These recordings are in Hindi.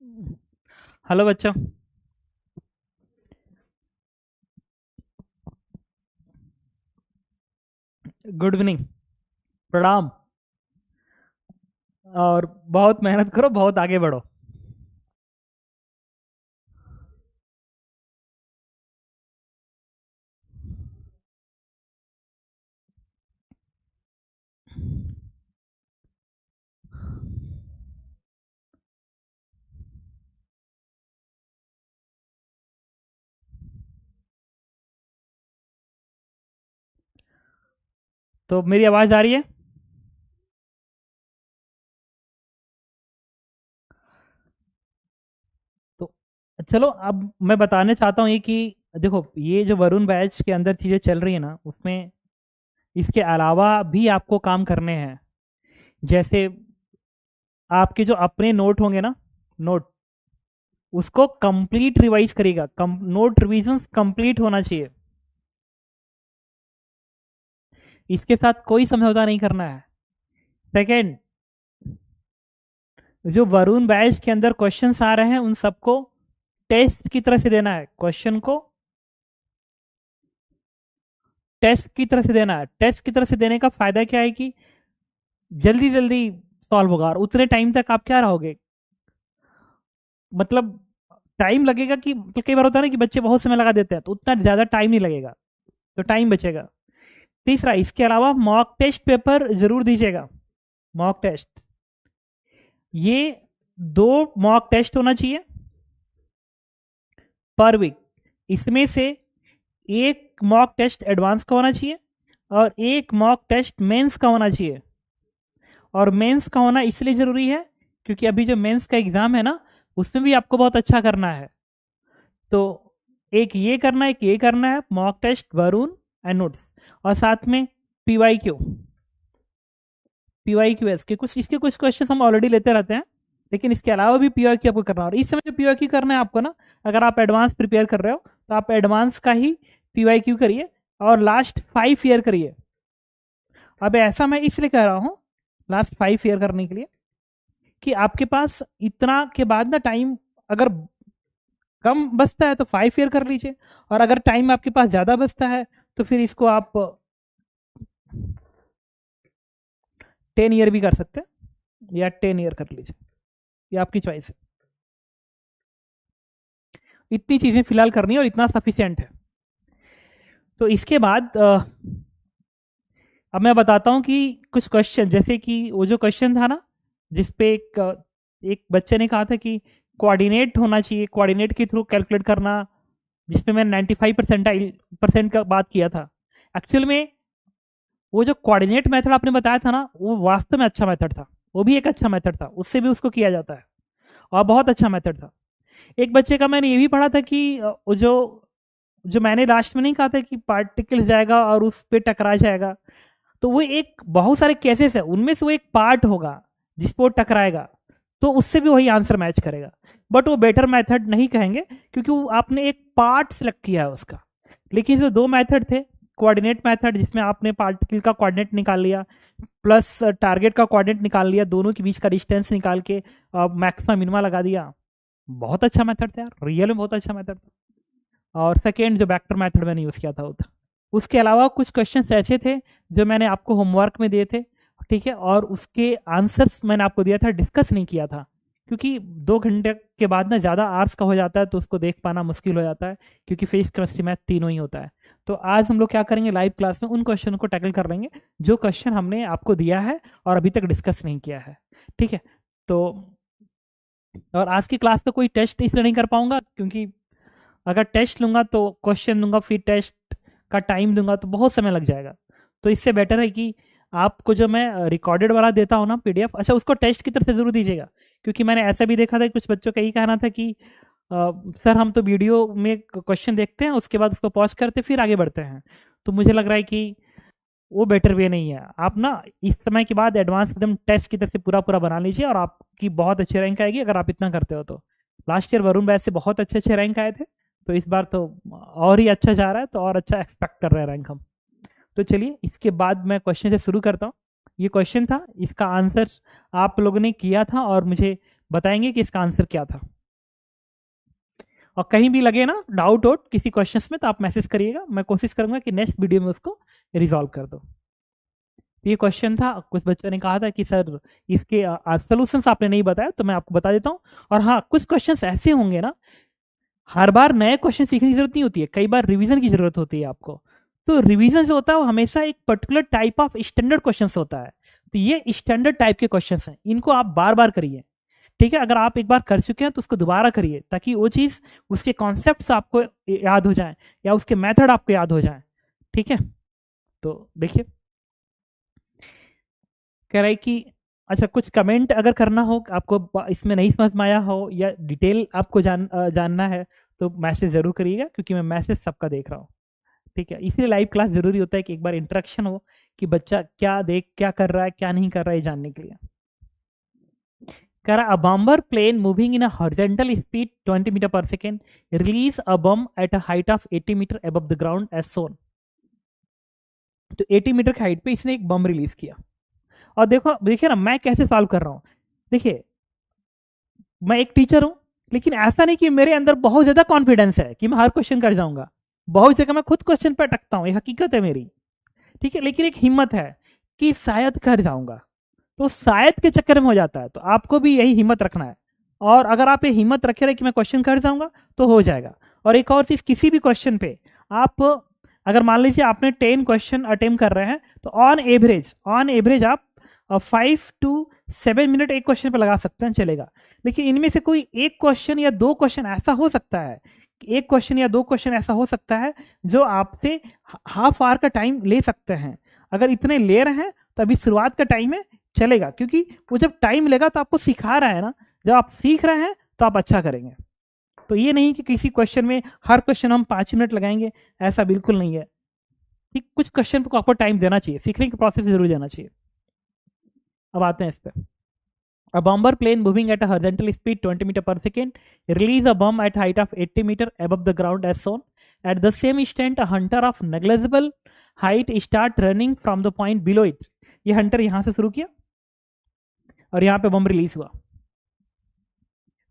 हेलो बच्चों। Good evening. प्रणाम। और बहुत मेहनत करो, बहुत आगे बढ़ो। तो मेरी आवाज़ आ रही है? तो चलो, अब मैं बताने चाहता हूँ ये कि देखो, ये जो वरुण बैच के अंदर चीज़ें चल रही है ना, उसमें इसके अलावा भी आपको काम करने हैं। जैसे आपके जो अपने नोट होंगे ना, नोट, उसको कंप्लीट रिवाइज करेगा। नोट रिविजन कंप्लीट होना चाहिए। इसके साथ कोई समझौता नहीं करना है। सेकेंड, जो वरुण बैच के अंदर क्वेश्चंस आ रहे हैं उन सबको टेस्ट की तरह से देना है। क्वेश्चन को टेस्ट की तरह से देना है। टेस्ट की तरह से देने का फायदा क्या है कि जल्दी जल्दी सॉल्व होगा, और उतने टाइम तक आप क्या रहोगे, मतलब टाइम लगेगा कि मतलब कई बार होता है ना कि बच्चे बहुत समय लगा देते हैं, तो उतना ज्यादा टाइम नहीं लगेगा, तो टाइम बचेगा। तीसरा, इसके अलावा मॉक टेस्ट पेपर जरूर दीजिएगा। मॉक टेस्ट, ये 2 मॉक टेस्ट होना चाहिए पर वीक। इसमें से एक मॉक टेस्ट एडवांस का होना चाहिए और एक मॉक टेस्ट मेंस का होना चाहिए। और मेंस का होना इसलिए ज़रूरी है क्योंकि अभी जो मेंस का एग्ज़ाम है ना, उसमें भी आपको बहुत अच्छा करना है। तो एक ये करना है, एक ये करना है, mock test, Varun and notes, और साथ में PY Q. PY Q S के कुछ, इसके कुछ क्वेश्चन हम ऑलरेडी लेते रहते हैं, लेकिन इसके अलावा भी पीवाई क्यू आपको करना है। और इस समय जो पीवाई क्यू करना है आपको ना, अगर आप एडवांस प्रिपेयर कर रहे हो तो आप एडवांस का ही पीवाई क्यू करिए और लास्ट 5 ईयर करिए। अब ऐसा मैं इसलिए कह रहा हूँ लास्ट 5 ईयर करने के लिए कि आपके पास इतना के बाद ना टाइम, अगर कम बचता है तो 5 ईयर कर लीजिए, और अगर टाइम आपके पास ज़्यादा बचता है तो फिर इसको आप 10 ईयर भी कर सकते हैं, या 10 ईयर कर लीजिए, ये आपकी चॉइस है। इतनी चीज़ें फिलहाल करनी है और इतना सफिशियंट है। तो इसके बाद अब मैं बताता हूँ कि कुछ क्वेश्चन, जैसे कि वो जो क्वेश्चन था ना, जिसपे एक बच्चे ने कहा था कि कोऑर्डिनेट होना चाहिए, कोऑर्डिनेट के थ्रू कैलकुलेट करना, जिसपे मैंने 95% का बात किया था। एक्चुअल में वो जो कोऑर्डिनेट मेथड आपने बताया था ना, वो वास्तव में अच्छा मेथड था। वो भी एक अच्छा मेथड था, उससे भी उसको किया जाता है, और बहुत अच्छा मेथड था। एक बच्चे का मैंने ये भी पढ़ा था कि वो जो जो मैंने लास्ट में नहीं कहा था कि पार्टिकल्स जाएगा और उस पर टकरा जाएगा, तो वो एक बहुत सारे केसेस है, उनमें से वो एक पार्ट होगा जिस पर वो टकराएगा, तो उससे भी वही आंसर मैच करेगा। बट वो बेटर मेथड नहीं कहेंगे क्योंकि वो आपने एक पार्ट सेलेक्ट किया है उसका। लेकिन जो 2 मेथड थे, कोऑर्डिनेट मेथड जिसमें आपने पार्टिकल का कोऑर्डिनेट निकाल लिया प्लस टारगेट का कोऑर्डिनेट निकाल लिया, दोनों के बीच का डिस्टेंस निकाल के मैक्सिमम मिनिमा लगा दिया, बहुत अच्छा मेथड था यार, रियल में बहुत अच्छा मेथड था। और सेकेंड जो वेक्टर मेथड मैंने यूज़ किया था वो था। उसके अलावा कुछ क्वेश्चन ऐसे थे जो मैंने आपको होमवर्क में दिए थे, ठीक है, और उसके आंसर्स मैंने आपको दिया था, डिस्कस नहीं किया था, क्योंकि 2 घंटे के बाद ना ज़्यादा आर्ट्स का हो जाता है तो उसको देख पाना मुश्किल हो जाता है, क्योंकि फिजिक्स केमिस्ट्री मैथ तीनों ही होता है। तो आज हम लोग क्या करेंगे, लाइव क्लास में उन क्वेश्चन को टैकल कर लेंगे जो क्वेश्चन हमने आपको दिया है और अभी तक डिस्कस नहीं किया है, ठीक है। तो और आज की क्लास का कोई टेस्ट इसलिए नहीं कर पाऊंगा क्योंकि अगर टेस्ट लूंगा तो क्वेश्चन दूंगा, फिर टेस्ट का टाइम दूंगा तो बहुत समय लग जाएगा। तो इससे बेटर है कि आपको जो मैं रिकॉर्डेड वाला देता हूँ ना पीडीएफ, अच्छा उसको टेस्ट की तरफ से जरूर दीजिएगा, क्योंकि मैंने ऐसा भी देखा था कि कुछ बच्चों का यही कहना था कि सर हम तो वीडियो में क्वेश्चन देखते हैं, उसके बाद उसको पॉज करते फिर आगे बढ़ते हैं। तो मुझे लग रहा है कि वो बेटर वे नहीं है। आप ना इस समय के बाद एडवांस एकदम टेस्ट की तरफ से पूरा पूरा बना लीजिए, और आपकी बहुत अच्छी रैंक आएगी अगर आप इतना करते हो तो। लास्ट ईयर वरुण बैच से बहुत अच्छे अच्छे रैंक आए थे, तो इस बार तो और ही अच्छा जा रहा है, तो और अच्छा एक्सपेक्ट कर रहे हैं रैंक हम। तो चलिए इसके बाद मैं क्वेश्चन से शुरू करता हूँ। ये क्वेश्चन था, इसका आंसर आप लोगों ने किया था और मुझे बताएंगे कि इसका आंसर क्या था। और कहीं भी लगे ना डाउट आउट किसी क्वेश्चंस में तो आप मैसेज करिएगा, मैं कोशिश करूंगा कि नेक्स्ट वीडियो में उसको रिजॉल्व कर दो। ये क्वेश्चन था, कुछ बच्चों ने कहा था कि सर इसके सॉल्यूशंस आपने नहीं बताया, तो मैं आपको बता देता हूँ। और हाँ, कुछ क्वेश्चंस ऐसे होंगे ना, हर बार नए क्वेश्चन सीखने की जरूरत नहीं होती है, कई बार रिवीजन की जरूरत होती है आपको। तो रिवीजन जो होता है वो हमेशा एक particular type of standard question होता है। तो ये स्टैंडर्ड टाइप के क्वेश्चन हैं, इनको आप बार बार करिए। ठीक है, अगर आप एक बार कर चुके हैं तो उसको दोबारा करिए, ताकि वो चीज, उसके कॉन्सेप्ट आपको याद हो जाए या उसके मेथड आपको याद हो जाए। ठीक है, तो देखिए कह रहा है कि अच्छा, कुछ कमेंट अगर करना हो आपको, इसमें नहीं समझ में आया हो या डिटेल आपको जानना है, तो मैसेज जरूर करिएगा, क्योंकि मैं मैसेज सबका देख रहा हूँ। ठीक है, इसलिए लाइव क्लास जरूरी होता है कि एक बार इंटरेक्शन हो, कि बच्चा क्या कर रहा है, क्या नहीं कर रहा है, जानने के लिए। कह रहा, a bomber plane moving in a horizontal speed 20 metre per second release a bomb at a height of 80 metre above the ground as soon. तो 80 मीटर की हाइट पे इसने एक बम रिलीज किया। और देखो देखिए ना मैं कैसे सॉल्व कर रहा हूं। देखिए, मैं एक टीचर हूं, लेकिन ऐसा नहीं कि मेरे अंदर बहुत ज्यादा कॉन्फिडेंस है कि मैं हर क्वेश्चन कर जाऊंगा। बहुत जगह मैं खुद क्वेश्चन पर अटकता हूं, ये हकीकत है मेरी। ठीक है, लेकिन एक हिम्मत है कि शायद कर जाऊंगा। तो शायद के चक्कर में हो जाता है, तो आपको भी यही हिम्मत रखना है। और अगर आप ये हिम्मत रखे रहे कि मैं क्वेश्चन कर जाऊंगा, तो हो जाएगा। और एक और चीज, किसी भी क्वेश्चन पे आप, अगर मान लीजिए आपने 10 क्वेश्चन अटेम्प्ट कर रहे हैं, तो ऑन एवरेज आप 5 to 7 मिनट एक क्वेश्चन पे लगा सकते हैं, चलेगा। लेकिन इनमें से कोई एक क्वेश्चन या दो क्वेश्चन ऐसा हो सकता है, एक क्वेश्चन या दो क्वेश्चन ऐसा हो सकता है जो आपसे हाफ आवर का टाइम ले सकते हैं। अगर इतने ले रहे हैं तो अभी शुरुआत का टाइम है, चलेगा। क्योंकि वो जब टाइम लेगा तो आपको सिखा रहा है ना, जब आप सीख रहे हैं तो आप अच्छा करेंगे। तो ये नहीं कि किसी क्वेश्चन में हर क्वेश्चन हम 5 मिनट लगाएंगे, ऐसा बिल्कुल नहीं है। ठीक, कुछ क्वेश्चन को आपको टाइम देना चाहिए, सीखने के प्रोसेस जरूर देना चाहिए। अब आते हैं इस पर। A bomber plane moving at a horizontal speed 20 meter per second release a bomb at height of 80 meter above the ground as shown. At the same instant, a hunter of negligible height start running from the point below it. ये हंटर यहां से शुरू किया और यहां पे बम रिलीज हुआ।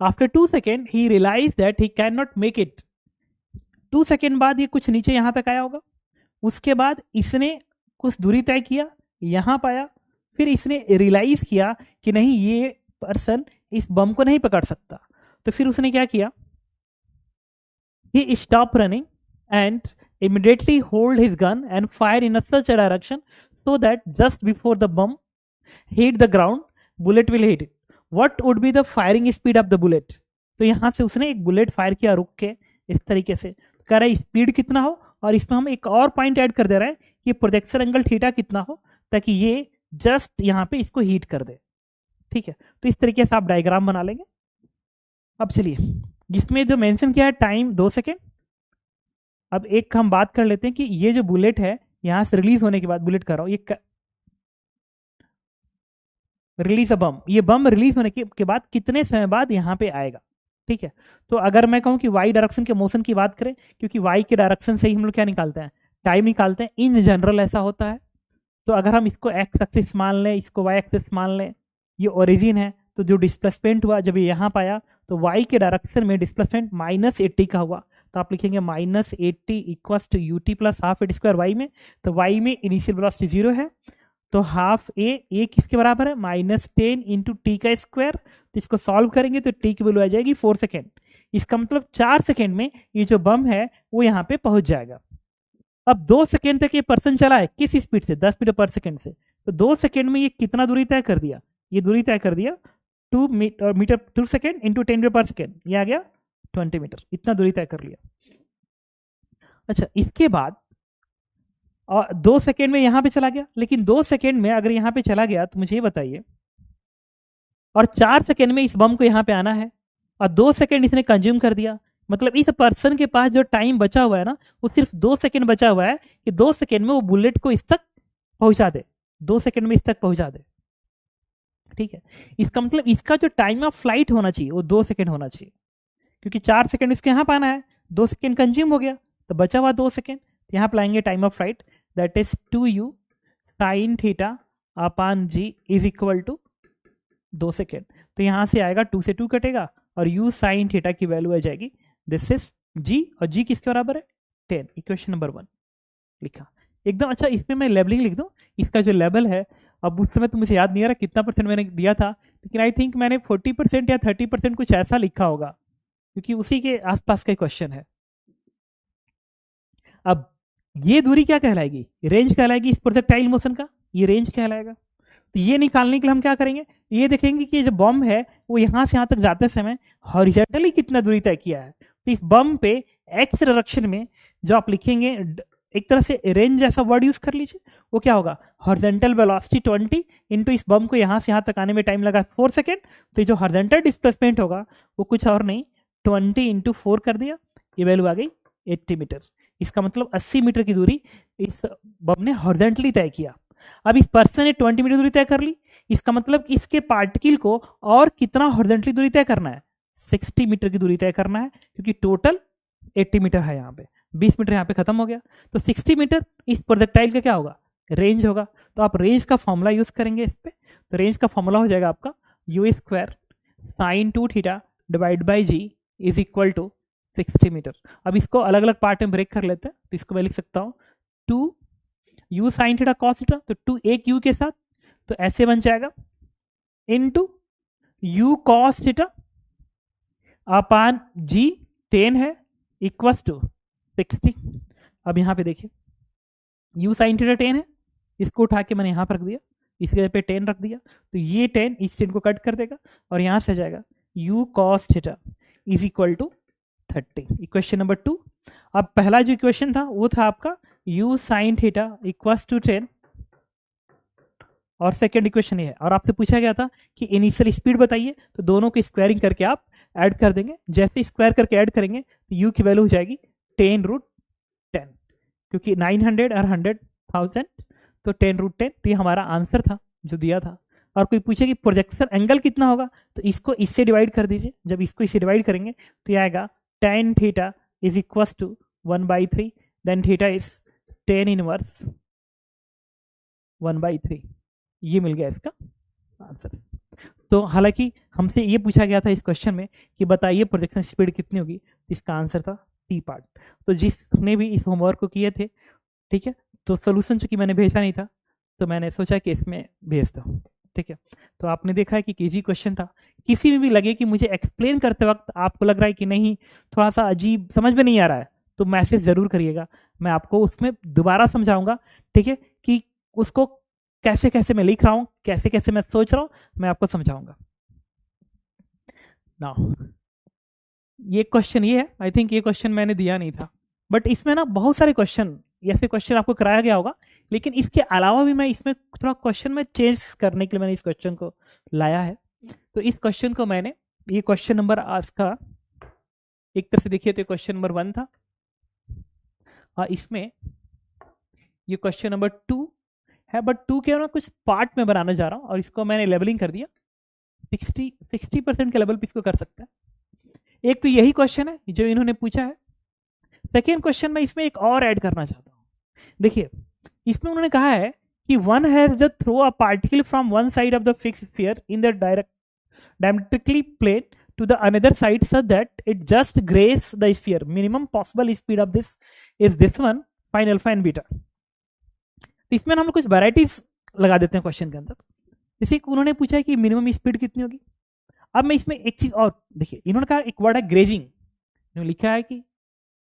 After 2 seconds, he realized that he cannot make it. 2 second बाद ये कुछ नीचे यहां तक आया होगा। उसके बाद इसने कुछ दूरी तय किया, यहां पाया। फिर इसने रियलाइज किया कि नहीं, ये पर्सन इस बम को नहीं पकड़ सकता। तो फिर उसने क्या किया, he stop running and immediately hold his gun and fire in such a direction so that just before the bomb hit the ground bullet will hit it. What would be the firing speed of the bullet. तो यहां से उसने एक बुलेट फायर किया रुक के, इस तरीके से कह रहा है स्पीड कितना हो, और इसमें हम एक और पॉइंट ऐड कर दे रहा है कि प्रोजेक्शन एंगल थीटा कितना हो, ताकि ये जस्ट यहाँ पे इसको हीट कर दे। ठीक है, तो इस तरीके से आप डायग्राम बना लेंगे। अब चलिए, जिसमें जो मेंशन किया है टाइम 2 सेकेंड। अब एक हम बात कर लेते हैं कि ये जो बुलेट है, यहां से रिलीज होने के बाद, बुलेट कर रहा हूं, ये रिलीज अ बम, ये बम रिलीज होने के बाद कितने समय बाद यहाँ पे आएगा। ठीक है, तो अगर मैं कहूँ कि वाई डायरेक्शन के मोशन की बात करें, क्योंकि वाई के डायरेक्शन से ही हम लोग क्या निकालते हैं, टाइम निकालते हैं, इन जनरल ऐसा होता है। तो अगर हम इसको एक्स एक्सिस मान लें, इसको वाई एक्सिस मान लें, ये ओरिजिन है, तो जो डिस्प्लेसमेंट हुआ जब ये यहाँ पाया, तो वाई के डायरेक्शन में डिस्प्लेसमेंट -80 का हुआ। तो आप लिखेंगे -80 equals to ut plus half at square y में। तो वाई में इनिशियल वेलोसिटी 0 है, तो हाफ ए किसके बराबर है, -10 इंटू टी का स्क्वायर। तो इसको सॉल्व करेंगे तो टी की वैल्यू आ जाएगी 4 सेकेंड। इसका मतलब 4 सेकेंड में ये जो बम है वो यहाँ पे पहुंच जाएगा। अब 2 सेकेंड तक ये पर्सन चला है, किस स्पीड से, 10 मीटर पर सेकेंड से। तो 2 सेकेंड में ये कितना दूरी तय कर दिया, ये दूरी तय कर दिया 2 second into 10 metre per second, ये आ गया 20 मीटर, इतना दूरी तय कर लिया। अच्छा, इसके बाद और 2 सेकेंड में यहां पे चला गया, लेकिन 2 सेकेंड में अगर यहां पे चला गया तो मुझे ये बताइए, और 4 सेकेंड में इस बम को यहां पे आना है, और 2 सेकेंड इसने कंज्यूम कर दिया। मतलब इस पर्सन के पास जो टाइम बचा हुआ है ना, वो सिर्फ 2 सेकेंड बचा हुआ है कि 2 सेकेंड में वो बुलेट को इस तक पहुंचा दे, 2 सेकेंड में इस तक पहुंचा दे। ठीक है, इसका मतलब इसका जो टाइम ऑफ फ्लाइट होना चाहिए वो 2 सेकेंड होना चाहिए, क्योंकि 4 सेकेंड इसको यहाँ पाना है, 2 सेकेंड कंज्यूम हो गया, तो बचा हुआ 2 सेकेंड। तो यहाँ पे लाएंगे time of flight, that is 2u sin theta upon g is equal to 2 second. तो यहाँ से आएगा 2 से 2 कटेगा और u साइन थीटा की वैल्यू आ जाएगी, दिस इज g, और g किसके बराबर है 10। इक्वेशन नंबर 1 लिखा एकदम। अच्छा, इसमें मैं लेबलिंग लिख दूं, इसका जो लेवल है, अब उस समय तो मुझे याद नहीं आ रहा कितना परसेंट मैंने दिया था, लेकिन आई थिंक मैंने 40% या 30% कुछ ऐसा लिखा होगा, क्योंकि उसी के आसपास का क्वेश्चन है। अब ये दूरी क्या कहलाएगी, रेंज कहलाएगी इस प्रोजेक्टाइल मोशन का, ये रेंज कहलाएगा। तो ये निकालने के लिए हम क्या करेंगे, ये देखेंगे कि जो बम है वो यहाँ से यहाँ तक जाते समय हॉरिजॉन्टली कितना दूरी तय किया है। तो इस बम पे एक्स डायरेक्शन में जो आप लिखेंगे, एक तरह से रेंज जैसा वर्ड यूज कर लीजिए, वो क्या होगा, हॉरिजॉन्टल वेलोसिटी 20 इंटू इस बम को यहाँ से यहाँ तक आने में टाइम लगा 4 सेकेंड, तो जो हॉरिजॉन्टल डिस्प्लेसमेंट होगा वो कुछ और नहीं 20 इंटू 4 कर दिया, ये वैल्यू आ गई 80 मीटर। इसका मतलब 80 मीटर की दूरी इस बम ने हॉरिजॉन्टली तय किया। अब इस पर्सन ने 20 मीटर दूरी तय कर ली, इसका मतलब इसके पार्टिकल को और कितना हॉरिजॉन्टली दूरी तय करना है, 60 मीटर की दूरी तय करना है, क्योंकि टोटल 80 मीटर है, यहाँ पे 20 मीटर यहाँ पे खत्म हो गया। तो 60 मीटर इस प्रोजेक्टाइल का क्या होगा, रेंज होगा। तो आप रेंज का फॉर्मूला यूज करेंगे इस पे, तो रेंज का फॉर्मूला हो जाएगा आपका u square sine 2 theta divide by g is equal to 60 metre. अब इसको अलग अलग पार्ट में ब्रेक कर लेते हैं, तो इसको मैं लिख सकता हूँ 2 u sine theta cos theta, तो 2 एक u के साथ, तो ऐसे बन जाएगा into u cos theta upon g 10 है इक्वल्स टू 60। अब यहाँ पे देखिए u साइन थीटा 10 है, इसको उठा के मैंने यहाँ पर रख दिया, इसके जगह पे 10 रख दिया, तो ये 10 इस 10 को कट कर देगा और यहाँ से आ जाएगा u cos theta is equal to 30। Equation number 2। अब पहला जो इक्वेशन था वो था आपका u sine theta equals to 10, और सेकेंड इक्वेशन ये है, और आपसे पूछा गया था कि इनिशियल स्पीड बताइए, तो दोनों की स्क्वायरिंग करके आप ऐड कर देंगे। जैसे स्क्वायर करके ऐड करेंगे तो u की वैल्यू हो जाएगी 10√10, क्योंकि 900 और 100,000, तो 10√10, तो ये हमारा आंसर था जो दिया था। और कोई पूछे कि प्रोजेक्शन एंगल कितना होगा, तो इसको इससे डिवाइड कर दीजिए, जब इसको इससे डिवाइड करेंगे तो ये आएगा tan theta is equal to 1/3, then theta is tan inverse 1/3, ये मिल गया इसका आंसर। तो हालांकि हमसे ये पूछा गया था इस क्वेश्चन में कि बताइए प्रोजेक्शन स्पीड कितनी होगी, तो इसका आंसर था टी पार्ट। तो जिसने भी इस होमवर्क को किए थे, ठीक है, तो सोल्यूशन चूंकि मैंने भेजा नहीं था तो मैंने सोचा कि इसमें भेज दो, ठीक है। तो आपने देखा है कि इजी क्वेश्चन था। किसी में भी लगे कि मुझे एक्सप्लेन करते वक्त आपको लग रहा है कि नहीं थोड़ा सा अजीब समझ में नहीं आ रहा है, तो मैसेज जरूर करिएगा, मैं आपको उसमें दोबारा समझाऊंगा, ठीक है, कि उसको कैसे कैसे मैं लिख रहा हूं, कैसे कैसे मैं सोच रहा हूं, मैं आपको समझाऊंगा। नाउ ये क्वेश्चन ये है, आई थिंक ये क्वेश्चन मैंने दिया नहीं था, बट इसमें ना बहुत सारे क्वेश्चन, ऐसे क्वेश्चन आपको कराया गया होगा, लेकिन इसके अलावा भी मैं इसमें थोड़ा क्वेश्चन में चेंज करने के लिए मैंने इस क्वेश्चन को लाया है। तो इस क्वेश्चन को मैंने, ये क्वेश्चन नंबर आज का एक तरह से देखिए तो क्वेश्चन नंबर 1 था, और इसमें ये क्वेश्चन नंबर 2 है, बट 2 के ना कुछ पार्ट में बनाने जा रहा हूं, और इसको मैंने लेवलिंग कर दिया 60% के लेवल पे इसको कर सकते हैं। एक तो यही क्वेश्चन है जो इन्होंने पूछा है। सेकेंड क्वेश्चन में इसमें एक और ऐड करना चाहता हूं। देखिए इसमें उन्होंने कहा है कि one has the throw a particle from one side of the fixed sphere in the diametrically plane to the another side such that it just grazes the sphere. Minimum possible speed of this is this one, sin alpha and beta. तो इसमें हम कुछ वैराइटीज लगा देते हैं क्वेश्चन के अंदर। जैसे उन्होंने पूछा है कि मिनिमम स्पीड कितनी होगी। अब मैं इसमें एक चीज और देखिए, इन्होंने कहा एक वर्ड है ग्रेजिंग, इन्होंने लिखा है कि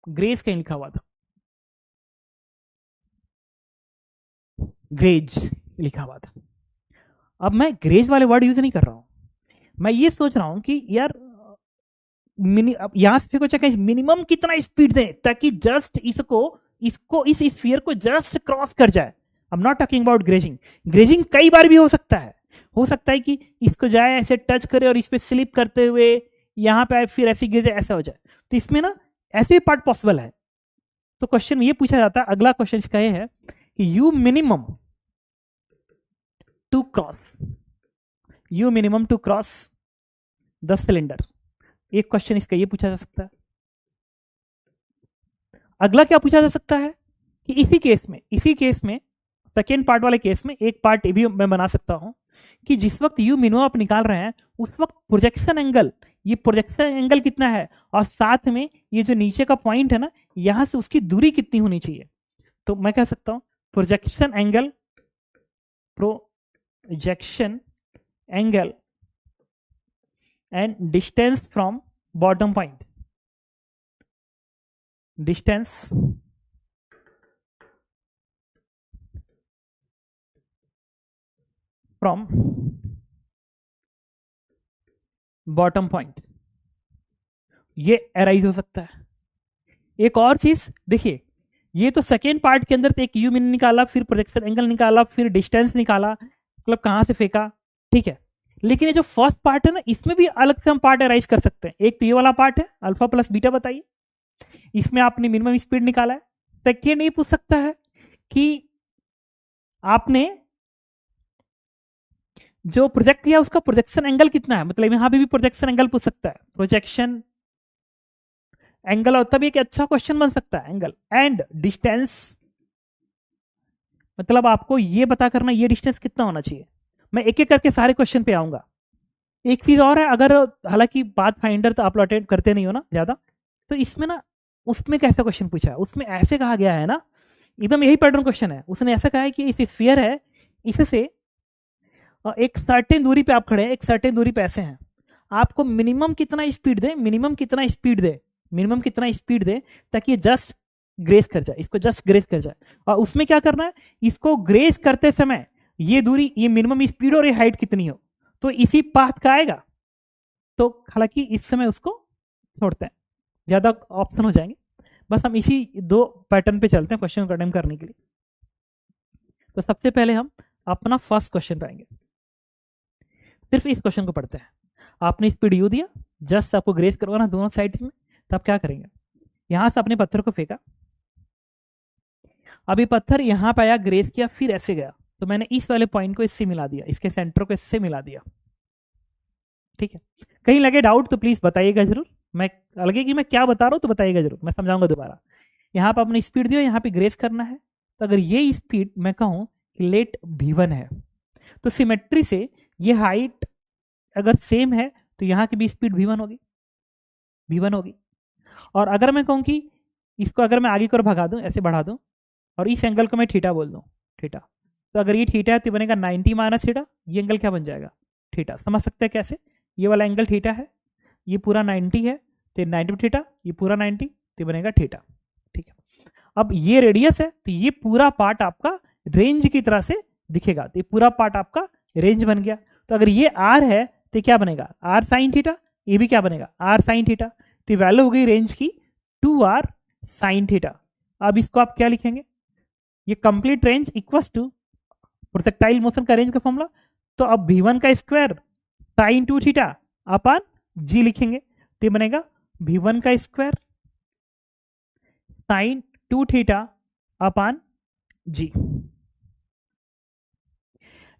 ग्रेज कहीं लिखा हुआ था, ग्रेज लिखा हुआ था। अब मैं ग्रेज वाले वर्ड यूज नहीं कर रहा हूं, मैं ये सोच रहा हूं कि यार यहां से को चाहिए मिनिमम कितना स्पीड दें ताकि जस्ट इसको इस स्फीयर को जस्ट क्रॉस कर जाए। I am not talking about grazing. Grazing कई बार भी हो सकता है कि इसको जाए ऐसे टच करे और इस पे स्लिप करते हुए यहां पे फिर ऐसे गिर जाए, ऐसा हो जाए। तो इसमें ना ऐसे पार्ट पॉसिबल है। तो क्वेश्चन में ये पूछा जाता है, अगला क्वेश्चन इसका ये है कि you minimum to cross the cylinder. एक क्वेश्चन इसका ये पूछा जा सकता है। अगला क्या पूछा जा सकता है कि इसी केस में सेकेंड पार्ट वाले केस में एक पार्ट ये भी मैं बना सकता हूं कि जिस वक्त यू मिनिमम आप निकाल रहे हैं उस वक्त प्रोजेक्शन एंगल, ये प्रोजेक्शन एंगल कितना है और साथ में ये जो नीचे का पॉइंट है ना यहां से उसकी दूरी कितनी होनी चाहिए। तो मैं कह सकता हूं projection angle and distance from bottom point, distance from bottom point, ये अराइज हो सकता है। एक और चीज देखिए, ये तो सेकेंड पार्ट के अंदर एक यू मिन निकाला, फिर प्रोजेक्शन एंगल निकाला, फिर डिस्टेंस निकाला, मतलब कहां से फेंका, ठीक है। लेकिन ये जो फर्स्ट पार्ट है ना इसमें भी अलग से हम पार्ट अराइज कर सकते हैं। एक तो ये वाला पार्ट है अल्फा प्लस बीटा, बताइए इसमें आपने मिनिमम स्पीड निकाला है। सेकेंड ये पूछ सकता है कि आपने जो प्रोजेक्ट किया उसका प्रोजेक्शन एंगल कितना है, मतलब यहां भी प्रोजेक्शन एंगल पूछ सकता है, प्रोजेक्शन एंगल, और तब एक अच्छा क्वेश्चन बन सकता है एंगल एंड डिस्टेंस, मतलब आपको ये पता करना ये डिस्टेंस कितना होना चाहिए। मैं एक एक करके सारे क्वेश्चन पे आऊंगा। एक चीज और है, अगर हालांकि पाथ फाइंडर तो आप लोग अटेंड करते नहीं हो ना ज्यादा, तो इसमें ना उसमें कैसा क्वेश्चन पूछा है, उसमें ऐसे कहा गया है ना, एकदम यही पैटर्न क्वेश्चन है। उसने ऐसा कहा है कि इस स्फीयर है, इससे एक सर्टेन दूरी पे आप खड़े हैं, एक सर्टेन दूरी पे ऐसे हैं, आपको मिनिमम कितना स्पीड दे, मिनिमम कितना स्पीड दे, मिनिमम कितना स्पीड दे ताकि ये जस्ट ग्रेस कर जाए, इसको जस्ट ग्रेस कर जाए। और उसमें क्या करना है, इसको ग्रेस करते समय ये दूरी, ये मिनिमम स्पीड और ये हाइट कितनी हो, तो इसी पाथ का आएगा। तो हालांकि इस समय उसको छोड़ते हैं, ज्यादा ऑप्शन हो जाएंगे, बस हम इसी दो पैटर्न पे चलते हैं क्वेश्चन को अटेम्प्ट करने के लिए। तो सबसे पहले हम अपना फर्स्ट क्वेश्चन पे आएंगे, सिर्फ इस क्वेश्चन को पढ़ते हैं। आपने स्पीड यू दिया, जस्ट आपको ग्रेस करवाना दोनों साइड में, तो आप क्या करेंगे, यहां से अपने पत्थर को फेंका, अभी पत्थर यहां पे आया, ग्रेस किया, फिर ऐसे गया, तो मैंने इस वाले पॉइंट को इससे मिला दिया, इसके सेंटर को इससे मिला दिया, ठीक है। कहीं लगे डाउट तो प्लीज बताइएगा जरूर, मैं लगे कि मैं क्या बता रहा हूं तो बताइएगा जरूर, मैं समझाऊंगा दोबारा। यहां पर अपनी स्पीड दियो, यहां पे ग्रेस करना है, तो अगर ये स्पीड मैं कहूं कि लेट v1 है, तो सिमेट्री से ये हाइट अगर सेम है तो यहाँ की भी स्पीड v1 होगी, v1 होगी। और अगर मैं कहूँ कि इसको अगर मैं आगे की ओर भगा दूं, ऐसे बढ़ा दूं, और इस एंगल को मैं थीटा बोल दूं, थीटा, तो अगर ये थीटा है तो बनेगा 90 माइनस थीटा, ये एंगल क्या बन जाएगा, थीटा। समझ सकते हैं कैसे, ये वाला एंगल थीटा है, ये पूरा 90 है तो 90 थीटा, ये पूरा 90 तो बनेगा थीटा, ठीक है। अब ये रेडियस है तो ये पूरा पार्ट आपका रेंज की तरह से दिखेगा, तो ये पूरा पार्ट आपका रेंज बन गया। तो अगर ये आर है तो क्या बनेगा, आर साइन थीटा, ये भी क्या बनेगा, आर साइन थीटा, तो वैल्यू हो गई रेंज की 2r साइन थीटा। अब इसको आप क्या लिखेंगे, ये complete range equals to projectile motion का रेंज का फॉर्मूला, तो अब v1 का square sine 2 theta upon g लिखेंगे, तो बनेगा v1 का square sine 2 theta upon g।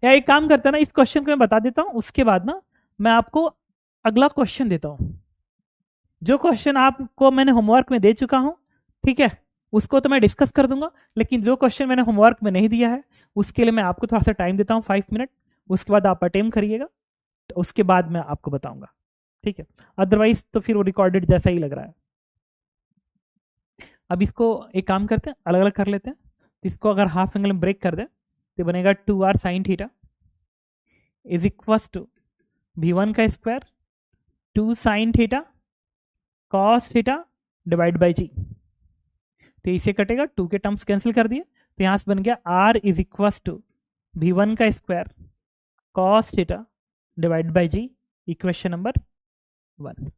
या एक काम करता है ना, इस क्वेश्चन को मैं बता देता हूं, उसके बाद ना मैं आपको अगला क्वेश्चन देता हूं। जो क्वेश्चन आपको मैंने होमवर्क में दे चुका हूं, ठीक है, उसको तो मैं डिस्कस कर दूंगा, लेकिन जो क्वेश्चन मैंने होमवर्क में नहीं दिया है उसके लिए मैं आपको थोड़ा सा टाइम देता हूं, 5 मिनट, उसके बाद आप अटेम्प्ट करिएगा, तो उसके बाद मैं आपको बताऊंगा, ठीक है। अदरवाइज तो फिर वो रिकॉर्डेड जैसा ही लग रहा है। अब इसको एक काम करते हैं, अलग अलग कर लेते हैं। तो इसको अगर हाफ एंगल में ब्रेक कर दें तो बनेगा 2r sine theta is equals to v1 का square 2 sine theta cos theta divide by g. तो इसे कटेगा, 2 के टर्म्स कैंसिल कर दिए, तो यहां से बन गया r is equals to v1 का square cos theta divide by g, equation number 1।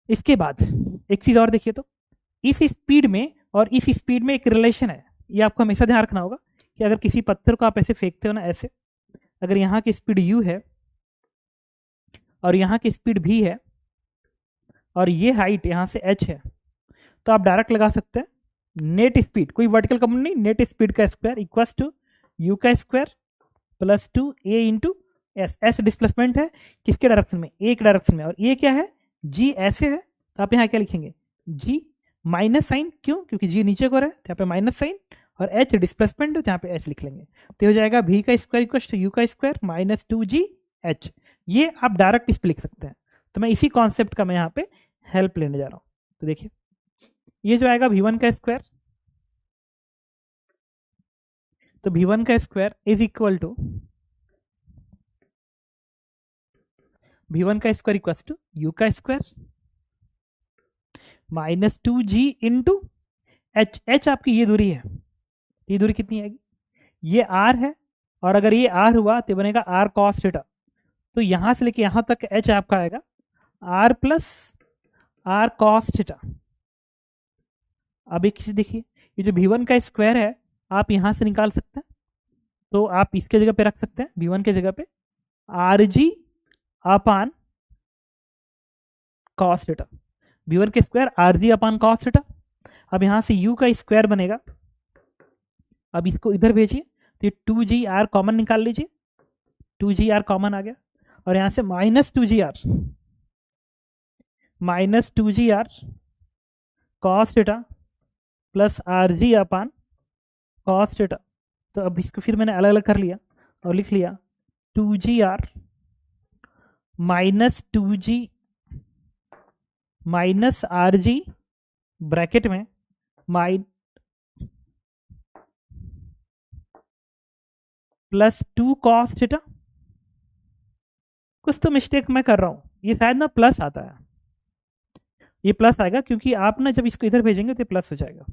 इसके बाद एक चीज और देखिए, तो इस स्पीड में और इस स्पीड में एक रिलेशन है, ये आपको हमेशा ध्यान रखना होगा कि अगर किसी पत्थर को आप ऐसे फेंकते हो ना, ऐसे, अगर यहाँ की स्पीड u है और यहाँ की स्पीड v है और ये हाइट यहाँ से h है, तो आप डायरेक्ट लगा सकते हैं नेट स्पीड, कोई वर्टिकल कंपोनेंट नहीं, नेट स्पीड का स्क्वायर इक्वल्स टू u का square plus 2a into S. S displacement है किसके डायरेक्शन में, एक डायरेक्शन में, और ये क्या है, g ऐसे है, तो आप यहाँ क्या लिखेंगे, g माइनस साइन, क्यों, क्योंकि g नीचे को रहा है, तो यहाँ पे माइनस साइन, और h डिस्प्लेसमेंट, तो यहाँ पे h लिख लेंगे। तो हो जाएगा v का स्क्वायर इक्वल टू u का स्क्वायर माइनस 2gh। ये आप डायरेक्ट इस पे लिख सकते हैं। तो मैं इसी कॉन्सेप्ट का मैं यहाँ पे हेल्प लेने जा रहा हूँ। तो देखिए ये जो आएगा v1 का स्क्वायर, तो v1 का square is equal to v1 का स्क्वायर इक्वल टू u का square minus 2g into h। h आपकी ये दूरी है, ये दूरी कितनी आएगी, ये r है, और अगर ये r हुआ तो बनेगा r cos थीटा। तो यहां से लेके यहां तक h आपका आएगा r plus r cos theta. अब एक चीज देखिए, ये जो v1 का स्क्वायर है आप यहां से निकाल सकते हैं, तो आप इसके जगह पे रख सकते हैं, v1 के जगह पे rg अपान cos थीटा, v1 के स्क्वायर rg अपान cos थीटा। अब यहां से u का स्क्वायर बनेगा, अब इसको इधर भेजिए, तो ये 2gr कॉमन निकाल लीजिए, 2gr कॉमन आ गया, और यहां से minus 2gr cos theta plus rg अपान cos थीटा। तो अब इसको फिर मैंने अलग अलग कर लिया और लिख लिया 2gr minus 2g minus rg bracket में प्लस 2 cos थीटा। कुछ तो मिस्टेक मैं कर रहा हूं, ये शायद ना प्लस आता है, ये प्लस आएगा क्योंकि आप ना जब इसको इधर भेजेंगे तो प्लस हो जाएगा।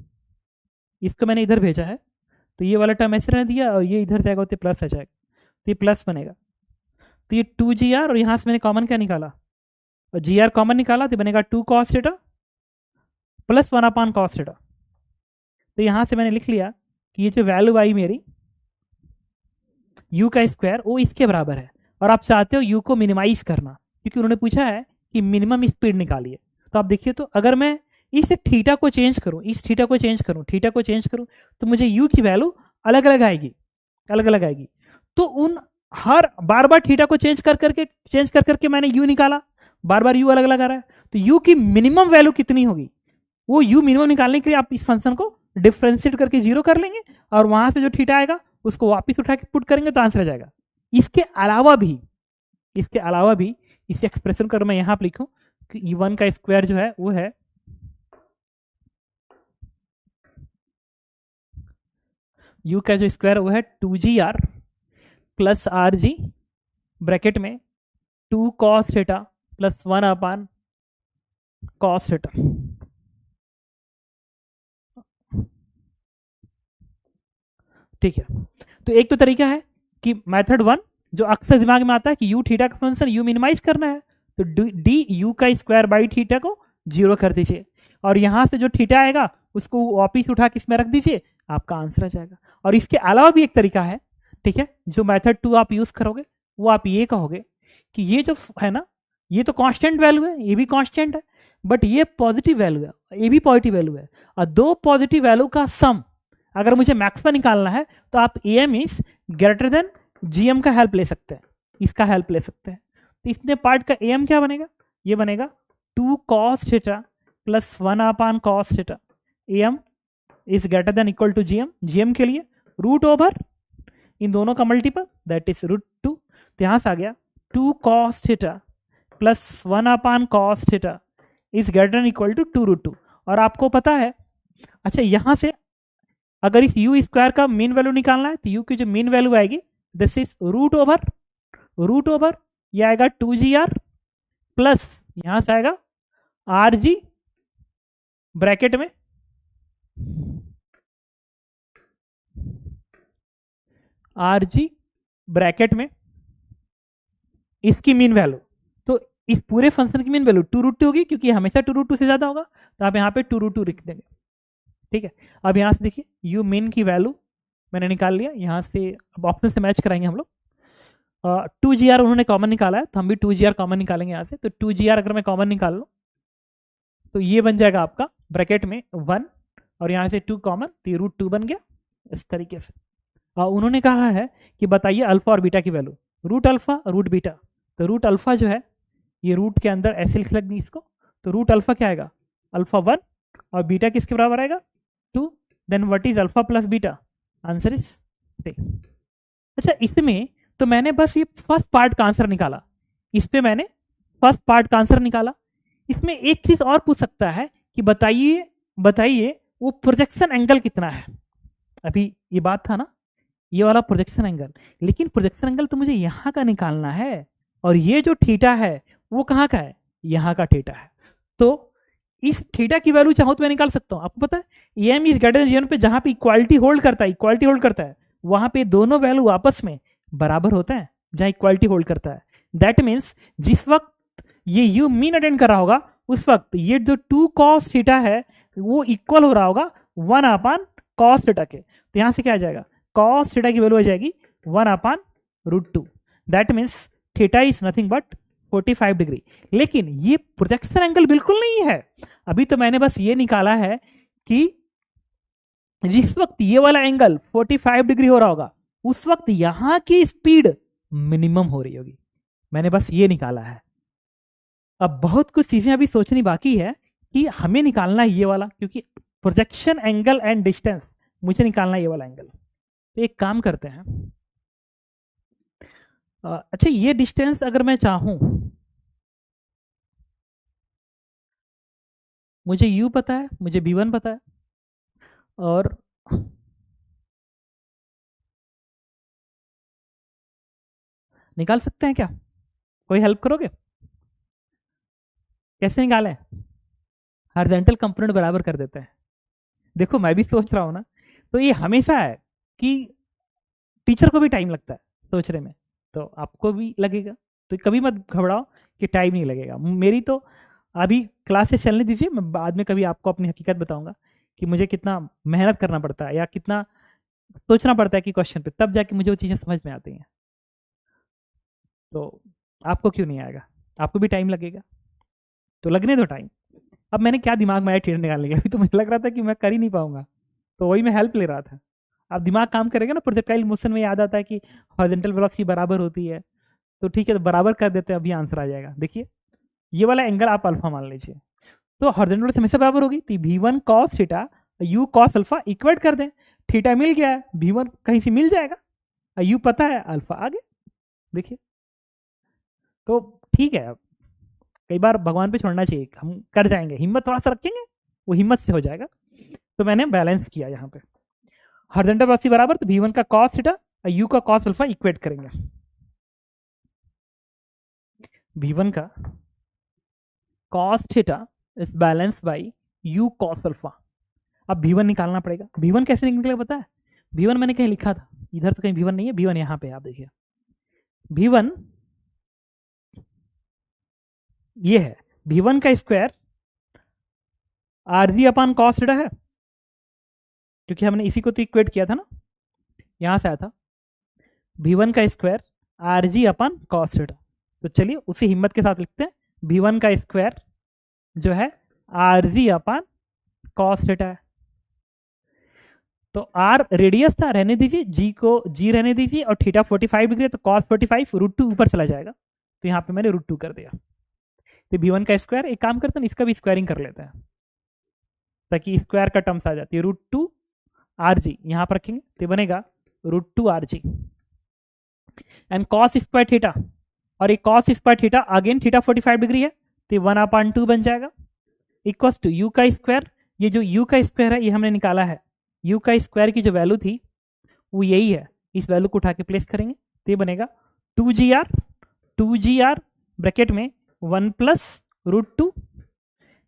इसको मैंने इधर भेजा है तो ये वाला टर्म ऐसे रहने दिया, और ये इधर जाएगा तो प्लस आ जाएगा, तो ये प्लस बनेगा। तो ये 2gr, और यहां से मैंने कॉमन क्या निकाला, और gr कॉमन निकाला तो बनेगा 2 cos theta plus 1 upon cos theta. तो यहां से मैंने लिख लिया कि ये जो वैल्यू आई मेरी u का स्क्वायर वो इसके बराबर है, और आप चाहते हो u को मिनिमाइज करना क्योंकि उन्होंने पूछा है कि मिनिमम स्पीड निकालिए। तो आप देखिए, तो अगर मैं इस थीटा को चेंज करूं, इस थीटा को चेंज करूं, थीटा को चेंज करूं, तो मुझे u की वैल्यू अलग अलग आएगी, अलग अलग आएगी। तो उन हर बार बार थीटा को चेंज कर करके मैंने u निकाला, बार बार u अलग अलग आ रहा है, तो u की मिनिमम वैल्यू कितनी होगी, वो u मिनिमम निकालने के लिए आप इस फंक्शन को डिफ्रेंशिएट करके जीरो कर लेंगे, और वहां से जो थीटा आएगा उसको वापस उठा के पुट करेंगे तो आंसर आ जाएगा। इसके अलावा भी इस एक्सप्रेशन को मैं यहां पर लिखूं कि e1 का स्क्वायर जो है वो है u का जो स्क्वायर वो है 2gr प्लस rg ब्रैकेट में 2 cos theta plus 1 upon cos theta. ठीक है, तो एक तो तरीका है कि मेथड 1 जो अक्सर दिमाग में आता है कि u थीटा का फंक्शन u मिनिमाइज करना है, तो डी u का स्क्वायर बाई थीटा को जीरो कर दीजिए, और यहां से जो थीटा आएगा उसको वापिस उठा के इसमें रख दीजिए, आपका आंसर आ जाएगा। और इसके अलावा भी एक तरीका है, ठीक है, जो मेथड 2 आप यूज करोगे वो आप ये कहोगे कि ये जो है ना, ये तो कांस्टेंट वैल्यू है, ये भी कांस्टेंट है, बट ये पॉजिटिव वैल्यू है, ये भी पॉजिटिव वैल्यू है, और दो पॉजिटिव वैल्यू का सम अगर मुझे मैक्सिमम निकालना है तो आप am is greater then gm का हेल्प ले सकते हैं, इसका हेल्प ले सकते हैं। तो इसने पार्ट का am क्या बनेगा, ये बनेगा 2 cos theta plus 1 upon cos theta, am is greater than equal to gm के लिए रूट ओवर इन दोनों का मल्टीपल दैट इज √2। तो यहां से आ गया 2 cos theta plus 1 upon cos theta is greater than equal to 2√2। और आपको पता है, अच्छा यहां से अगर इस u स्क्वायर का मीन वैल्यू निकालना है तो u की जो मीन वैल्यू आएगी दिस इज रूट ओवर ये आएगा 2gr प्लस यहां से आएगा rg ब्रैकेट में rg ब्रैकेट में इसकी मीन वैल्यू, तो इस पूरे फंक्शन की मीन वैल्यू 2√2 होगी क्योंकि हमेशा 2√2 से ज्यादा होगा, तो आप यहाँ पे 2√2 लिख देंगे। ठीक है, अब यहाँ से देखिए u मीन की वैल्यू मैंने निकाल लिया, यहाँ से अब ऑप्शन से मैच कराएंगे हम लोग। 2gr उन्होंने कॉमन निकाला है तो हम भी 2gr कॉमन निकालेंगे यहाँ से। तो 2gr अगर मैं कॉमन निकाल लूँ तो ये बन जाएगा आपका ब्रैकेट में 1 और यहाँ से 2 कॉमन, तो ये √2 बन गया इस तरीके से। उन्होंने कहा है कि बताइए अल्फा और बीटा की value, root alpha root beta. तो रूट अल्फा जो है ये रूट के अंदर ऐसे लिख लगनी इसको, तो रूट अल्फा क्या आएगा अल्फा 1 और बीटा किसके बराबर आएगा 2, then what is alpha plus beta? Answer is 3। अच्छा, इसमें तो मैंने बस ये फर्स्ट पार्ट का आंसर निकाला, इस पे मैंने फर्स्ट पार्ट का आंसर निकाला। इसमें एक चीज और पूछ सकता है कि बताइए बताइए वो प्रोजेक्शन एंगल कितना है। अभी ये बात था ना, ये वाला प्रोजेक्शन एंगल, लेकिन प्रोजेक्शन एंगल तो मुझे यहाँ का निकालना है, और ये जो थीटा है वो कहाँ का है? यहाँ का थीटा है। तो इस थीटा की वैल्यू चाहूँ तो मैं निकाल सकता हूँ। आपको पता है एम इज ग्रेटर देन पे जहां पे इक्वालिटी होल्ड करता है वहां पे दोनों वैल्यू आपस में बराबर होता है जहां इक्वालिटी होल्ड करता है। दैट मीन्स जिस वक्त ये यू मीन अटेंड कर रहा होगा उस वक्त ये जो 2 cos थीटा है वो इक्वल हो रहा होगा 1 अपान cos थीटा के। तो यहां से क्या आ जाएगा? cos थीटा की वैल्यू आ जाएगी 1 अपान √2। That means theta is nothing but 45 degree. लेकिन ये प्रोजेक्शन एंगल बिल्कुल नहीं है। अभी तो मैंने बस ये निकाला है कि जिस वक्त ये वाला एंगल 45 डिग्री हो रहा होगा उस वक्त यहां की स्पीड मिनिमम हो रही होगी। मैंने बस ये निकाला है। अब बहुत कुछ चीजें अभी सोचनी बाकी है कि हमें निकालना है ये वाला, क्योंकि प्रोजेक्शन एंगल एंड डिस्टेंस मुझे निकालना है ये वाला एंगल। तो एक काम करते हैं, अच्छा ये डिस्टेंस अगर मैं चाहूं, मुझे u पता है, मुझे v1 पता है, और निकाल सकते हैं क्या? कोई हेल्प करोगे? कैसे निकालें? हॉरिजॉन्टल कंपोनेंट बराबर कर देते हैं। देखो मैं भी सोच रहा हूं ना, तो ये हमेशा है कि टीचर को भी टाइम लगता है सोचने में, तो आपको भी लगेगा। तो कभी मत घबराओ कि टाइम नहीं लगेगा। मेरी तो अभी क्लासेस चलने दीजिए, मैं बाद में कभी आपको अपनी हकीकत बताऊंगा कि मुझे कितना मेहनत करना पड़ता है या कितना सोचना पड़ता है कि क्वेश्चन पे, तब जाके मुझे वो चीज़ें समझ में आती हैं। तो आपको क्यों नहीं आएगा? आपको भी टाइम लगेगा, तो लगने दो टाइम। अब मैंने क्या दिमाग में आया थीटा निकालने के, अभी तो मुझे लग रहा था कि मैं कर ही नहीं पाऊंगा, तो वही मैं हेल्प ले रहा था। अब दिमाग काम करेगा ना, प्रोजेक्टाइल मोशन में याद आता है कि हॉरिजॉन्टल वेलोसिटी बराबर होती है, तो ठीक है, तो बराबर कर देते हैं, अभी आंसर आ जाएगा। देखिए ये वाला एंगल आप अल्फा मान लीजिए, तो हॉरिजॉन्टल वेलोसिटी हमेशा बराबर होगी, तो v1 cos theta u cos alpha equate कर दें। थीटा मिल गया है, v1 कहीं से मिल जाएगा, u पता है, अल्फा आगे। देखिए तो ठीक है, कई बार भगवान पे छोड़ना चाहिए, हम कर जाएंगे, हिम्मत थोड़ा सा रखेंगे वो हिम्मत से हो जाएगा। तो मैंने बैलेंस किया यहाँ पे, हॉरिजॉन्टल वेलोसिटी बराबर, तो v1 का cos थीटा और u का cos अल्फा इक्वेट करेंगे। v1 का cos theta is balance by u cos alpha. अब v1 निकालना पड़ेगा। v1 कैसे निकलेगा पता है? v1 मैंने कहीं लिखा था, इधर तो कहीं v1 नहीं है, v1 यहाँ पे आप देखिए, v1 ये है, v1 का square rg upon cos theta है, क्योंकि हमने इसी को तो इक्वेट किया था ना, यहां से आया था v1 का square rg upon cos theta. तो चलिए उसी हिम्मत के साथ लिखते हैं, v1 का स्क्वायर जो है आरजी अपान कॉस थीटा है। तो आर रेडियस था, रहने दीजिए, जी को जी रहने दीजिए, और थीटा 45 डिग्री है तो कॉस 45 √2 ऊपर चला जाएगा, तो यहाँ पे मैंने √2 कर दिया। तो v1 का स्क्वायर, एक काम करते हैं इसका भी स्क्वायरिंग कर लेते हैं ताकि स्क्वायर का टर्म्स आ जाती है। √2 RG यहाँ पर रखेंगे तो बनेगा √2 RG and cos square theta, और एक cos square theta again theta 45 degree है तो 1/2 बन जाएगा, इक्वल्स टू u का स्क्वायर। ये जो u का स्क्वायर है ये हमने निकाला है, u का स्क्वायर की जो वैल्यू थी वो यही है, इस वैल्यू को उठा के प्लेस करेंगे तो ये बनेगा 2gr ब्रैकेट में 1 + √2,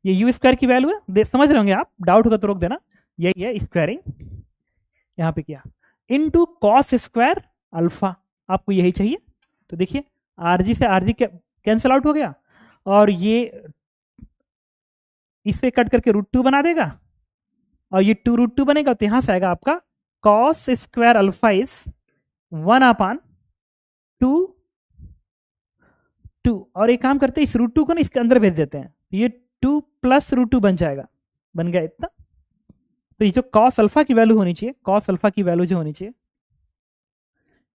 ये u स्क्वायर की वैल्यू है, समझ रहे होंगे आप, डाउट होगा तो रोक देना, यही है स्क्वायरिंग यहाँ पे किया, इनटू कॉस स्क्वायर अल्फा, आपको यही चाहिए। तो देखिए आरजी से आरजी कैंसिल आउट हो गया, और ये इससे कट करके √2 बना देगा, और ये 2√2 बनेगा, तो यहां से आएगा आपका कॉस स्क्वायर अल्फा इज 1/2, और एक काम करते हैं इस √2 को ना इसके अंदर भेज देते हैं, ये 2 + √2 बन जाएगा, बन गया इतना। तो ये जो कॉस अल्फा की वैल्यू होनी चाहिए, कॉस अल्फा की वैल्यू जो होनी चाहिए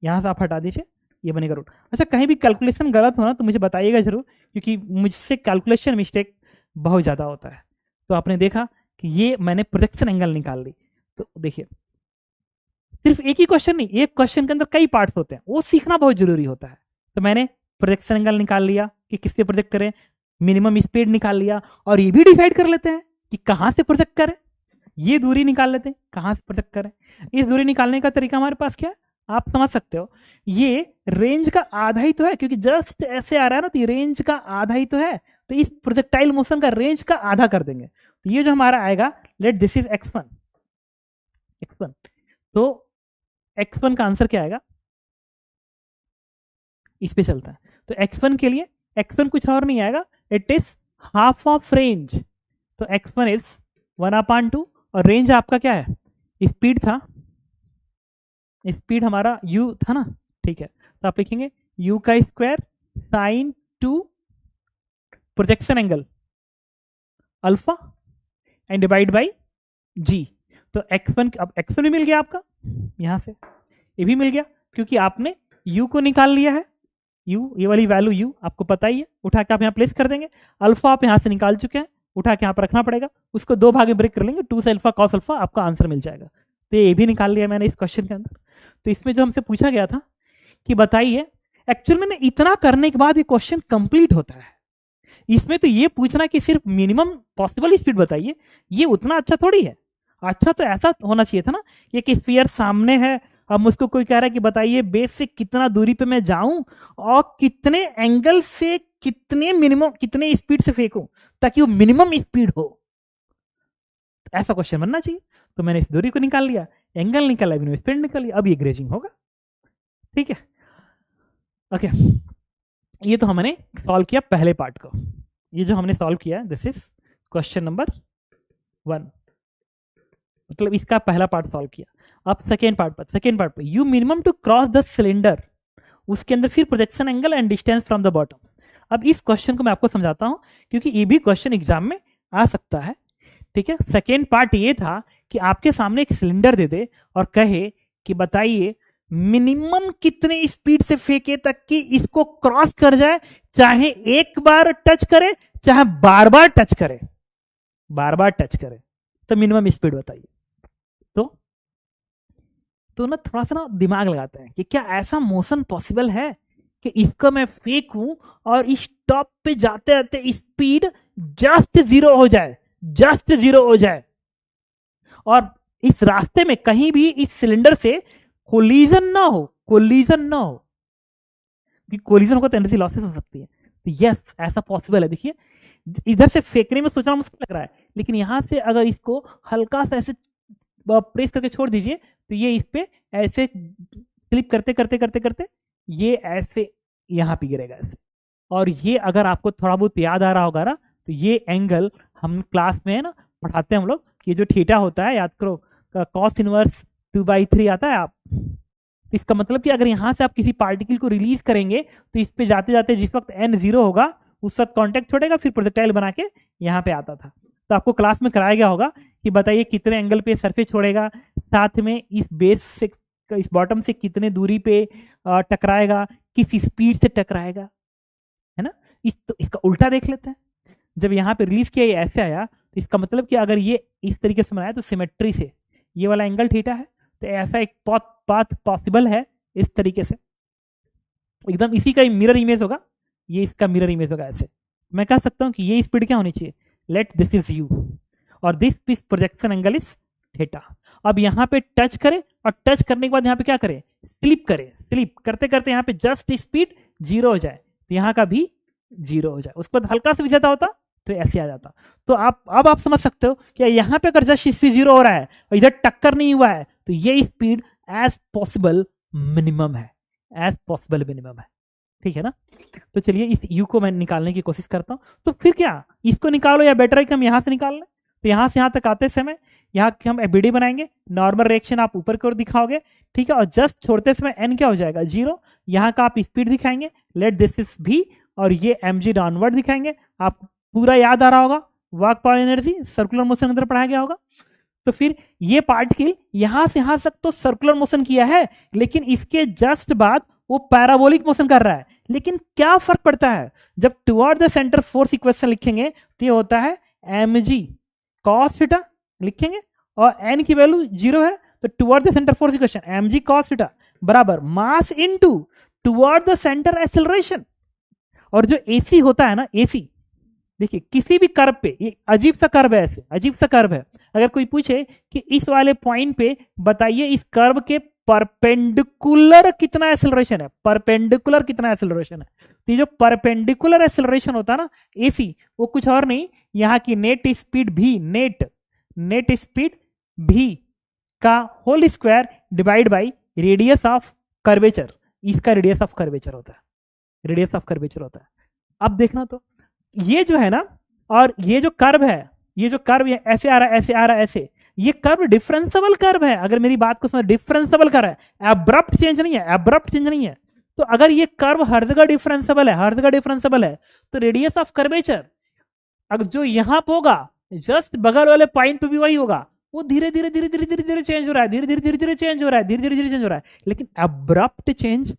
यहां से आप हटा दीजिए, ये बनेगा √। अच्छा कहीं भी कैलकुलेशन गलत हो ना तो मुझे बताइएगा जरूर, क्योंकि मुझसे कैलकुलेशन मिस्टेक बहुत ज़्यादा होता है। तो आपने देखा कि ये मैंने प्रोजेक्शन एंगल निकाल ली, तो देखिए सिर्फ एक ही क्वेश्चन नहीं, एक क्वेश्चन के अंदर कई पार्ट्स होते हैं, वो सीखना बहुत जरूरी होता है। तो मैंने प्रोजेक्शन एंगल निकाल लिया कि किससे प्रोजेक्ट करें, मिनिमम स्पीड निकाल लिया, और ये भी डिसाइड कर लेते हैं कि कहां से प्रोजेक्ट करें, ये दूरी निकाल लेते हैं कहां से प्रोजेक्ट करें। इस दूरी निकालने का तरीका हमारे पास क्या है, आप समझ सकते हो, ये रेंज का आधा ही तो है, क्योंकि जस्ट ऐसे आ रहा है ना, तो ये रेंज का आधा ही तो है, तो इस प्रोजेक्टाइल मोशन का रेंज का आधा कर देंगे। तो ये जो हमारा आएगा, लेट दिस इज x1, तो x1 का आंसर क्या आएगा, इस पे चलता है। तो x1 के लिए x1 कुछ और नहीं आएगा, it is half of range. तो x1 इज 1/2, और रेंज आपका क्या है, स्पीड था, स्पीड हमारा u था ना, ठीक है। तो आप लिखेंगे u का square sine 2 projection angle alpha and divide by g। तो x1, अब x1 भी मिल गया आपका, यहां से ये भी मिल गया, क्योंकि आपने u को निकाल लिया है, u, ये वाली वैल्यू u आपको पता ही है, उठा के आप यहाँ प्लेस कर देंगे। अल्फा आप यहाँ से निकाल चुके हैं, उठा के यहाँ पर रखना पड़ेगा, उसको 2 भाग में ब्रेक कर लेंगे, 2 से अल्फा कॉस अल्फा, आपका आंसर मिल जाएगा। तो ये भी निकाल लिया मैंने इस क्वेश्चन के अंदर। तो इसमें जो हमसे पूछा गया था कि बताइए, एक्चुअल में इतना करने के बाद ये क्वेश्चन कंप्लीट होता है। इसमें तो ये पूछना कि सिर्फ मिनिमम पॉसिबल स्पीड बताइए, ये उतना अच्छा थोड़ी है। अच्छा तो ऐसा होना चाहिए था ना, एक स्फीयर सामने है, अब मुझको कोई कह रहा है कि बताइए बेस से कितना दूरी पे मैं जाऊं और कितने एंगल से कितने मिनिमम, कितने स्पीड से फेंकूं ताकि वो मिनिमम स्पीड हो, ऐसा क्वेश्चन बनना चाहिए। तो मैंने इस दूरी को निकाल लिया, एंगल निकाला, मिनिमम स्पीड निकाल लिया, अब ये ग्रेजिंग होगा, ठीक है। ओके, ये तो हमने सॉल्व किया पहले पार्ट को, ये जो हमने सॉल्व किया दिस इज क्वेश्चन नंबर 1, मतलब इसका पहला पार्ट सॉल्व किया। अब सेकेंड पार्ट पर you minimum to cross the cylinder, उसके अंदर फिर projection angle and distance from the bottom. अब इस क्वेश्चन को मैं आपको समझाता हूं, क्योंकि ये भी क्वेश्चन एग्जाम में आ सकता है, ठीक है। सेकेंड पार्ट ये था कि आपके सामने एक सिलेंडर दे दे और कहे कि बताइए मिनिमम कितने स्पीड से फेंके तक कि इसको क्रॉस कर जाए, चाहे एक बार टच करे चाहे बार बार टच करे, तो मिनिमम स्पीड बताइए। तो ना थोड़ा सा ना दिमाग लगाते हैं कि क्या ऐसा मोशन पॉसिबल है कि इसको मैं फेंकूं और इस टॉप पे जाते जाते स्पीड जस्ट जीरो हो जाए, और इस रास्ते में कहीं भी इस सिलेंडर से कोलिजन ना हो, कि कोलिजन होगा तो एनर्जी लॉसेस हो सकती है। तो यस, ऐसा पॉसिबल है। देखिए इधर से फेंकने में सोचना मुश्किल लग रहा है, लेकिन यहां से अगर इसको हल्का सा ऐसे प्रेस करके छोड़ दीजिए तो ये इस पे ऐसे स्लिप करते ये ऐसे यहां पे गिरेगा ऐसे। और ये अगर आपको थोड़ा बहुत याद आ रहा होगा ना, तो ये एंगल हम क्लास में है ना पढ़ाते हैं हम लोग, ये जो थीटा होता है याद करो, कॉस इनवर्स 2/3 आता है आप। इसका मतलब कि अगर यहां से आप किसी पार्टिकल को रिलीज करेंगे तो इस पे जाते जाते जिस वक्त n 0 होगा उस वक्त कांटेक्ट छोड़ेगा, फिर प्रोजेक्टाइल बना के यहाँ पे आता था। तो आपको क्लास में कराया गया होगा कि बताइए कितने एंगल पे सरफेस छोड़ेगा, साथ में इस बेस से, इस बॉटम से कितने दूरी पे टकराएगा, किस स्पीड से टकराएगा, है ना। तो इसका उल्टा देख लेते हैं। जब यहाँ पे रिलीज किया ये ऐसे आया, तो इसका मतलब कि अगर ये इस तरीके से बनाया तो सिमेट्री से ये वाला एंगल थीटा है, तो ऐसा एक पाथ पॉसिबल है इस तरीके से, एकदम इसी का मिरर इमेज होगा, ये इसका मिरर इमेज होगा। ऐसे मैं कह सकता हूं कि ये स्पीड क्या होनी चाहिए, लेट दिस इज u और this projection angle is theta. अब यहाँ पे टच करे और टच करने के बाद यहाँ पे क्या करे, स्लिप करते यहाँ पे जस्ट स्पीड 0 हो जाए, तो यहाँ का भी 0 हो जाए, उसके बाद हल्का सा भी ज्यादा होता तो ऐसे आ जाता। तो अब आप समझ सकते हो कि यहाँ पे अगर जस्ट स्पीड 0 हो रहा है और इधर टक्कर नहीं हुआ है, तो ये स्पीड एज पॉसिबल मिनिमम है, ठीक है ना। तो चलिए इस u को मैं निकालने की कोशिश करता हूं। तो फिर क्या, इसको निकालो या बेटर है कि हम यहां से निकाल लें। तो यहां से यहां तक आते समय यहाँ हम एबीडी बनाएंगे, नॉर्मल रिएक्शन आप ऊपर की ओर दिखाओगे, ठीक है, और जस्ट छोड़ते समय n क्या हो जाएगा 0, यहाँ का आप स्पीड दिखाएंगे, लेट दिस इज v, और ये mg डाउनवर्ड दिखाएंगे। आप पूरा याद आ रहा होगा, work power energy circular motion अंदर पढ़ाया गया होगा। तो फिर ये पार्टिकल यहां से यहां तक तो सर्कुलर मोशन किया है, लेकिन इसके जस्ट बाद वो पैराबोलिक मोशन कर रहा है। लेकिन क्या फर्क पड़ता है, जब toward the centre force equation लिखेंगे तो ये होता है mg cos थीटा लिखेंगे, और एन की वैल्यू 0 है, तो toward the centre force equation mg cos theta बराबर mass into toward the centre acceleration. और जो एसी होता है ना, एसी देखिए किसी भी कर्व पे, ये अजीब सा कर्व है, ऐसे अजीब सा कर्व है, अगर कोई पूछे कि इस वाले पॉइंट पे बताइए इस कर्व के परपेंडिकुलर कितना एक्सेलरेशन है, परपेंडिकुलर कितना एक्सेलरेशन है, तो ये जो परपेंडिकुलर एक्सेलरेशन होता है ना एसी, वो कुछ और नहीं, यहाँ की नेट स्पीड भी, नेट स्पीड भी का whole square divide by radius of curvature, इसका रेडियस ऑफ कर्वेचर होता है, रेडियस ऑफ कर्वेचर होता है। अब देखना तो ये जो है ना, और ये जो कर्व है, ये जो कर्व ऐसे आ रहा है, ऐसे आ रहा है, ऐसे, ये कर्व डिफरेंसेबल कर्व है, अगर मेरी बात को समझ, डिफरेंसेबल कर्व है, एब्रप्ट चेंज नहीं है, एब्रप्ट चेंज नहीं है। तो अगर ये कर्व हर जगह डिफरेंसेबल है, हर जगह डिफरेंसेबल है, तो रेडियस ऑफ कर्वेचर अगर जो यहां पे होगा, जस्ट बगल वाले पॉइंट पे भी वही होगा, वो धीरे धीरे धीरे धीरे धीरे धीरे चेंज हो रहा है, धीरे धीरे धीरे धीरे चेंज हो रहा है, धीरे धीरे धीरे चेंज हो रहा है, लेकिन अब्रप्ट चेंज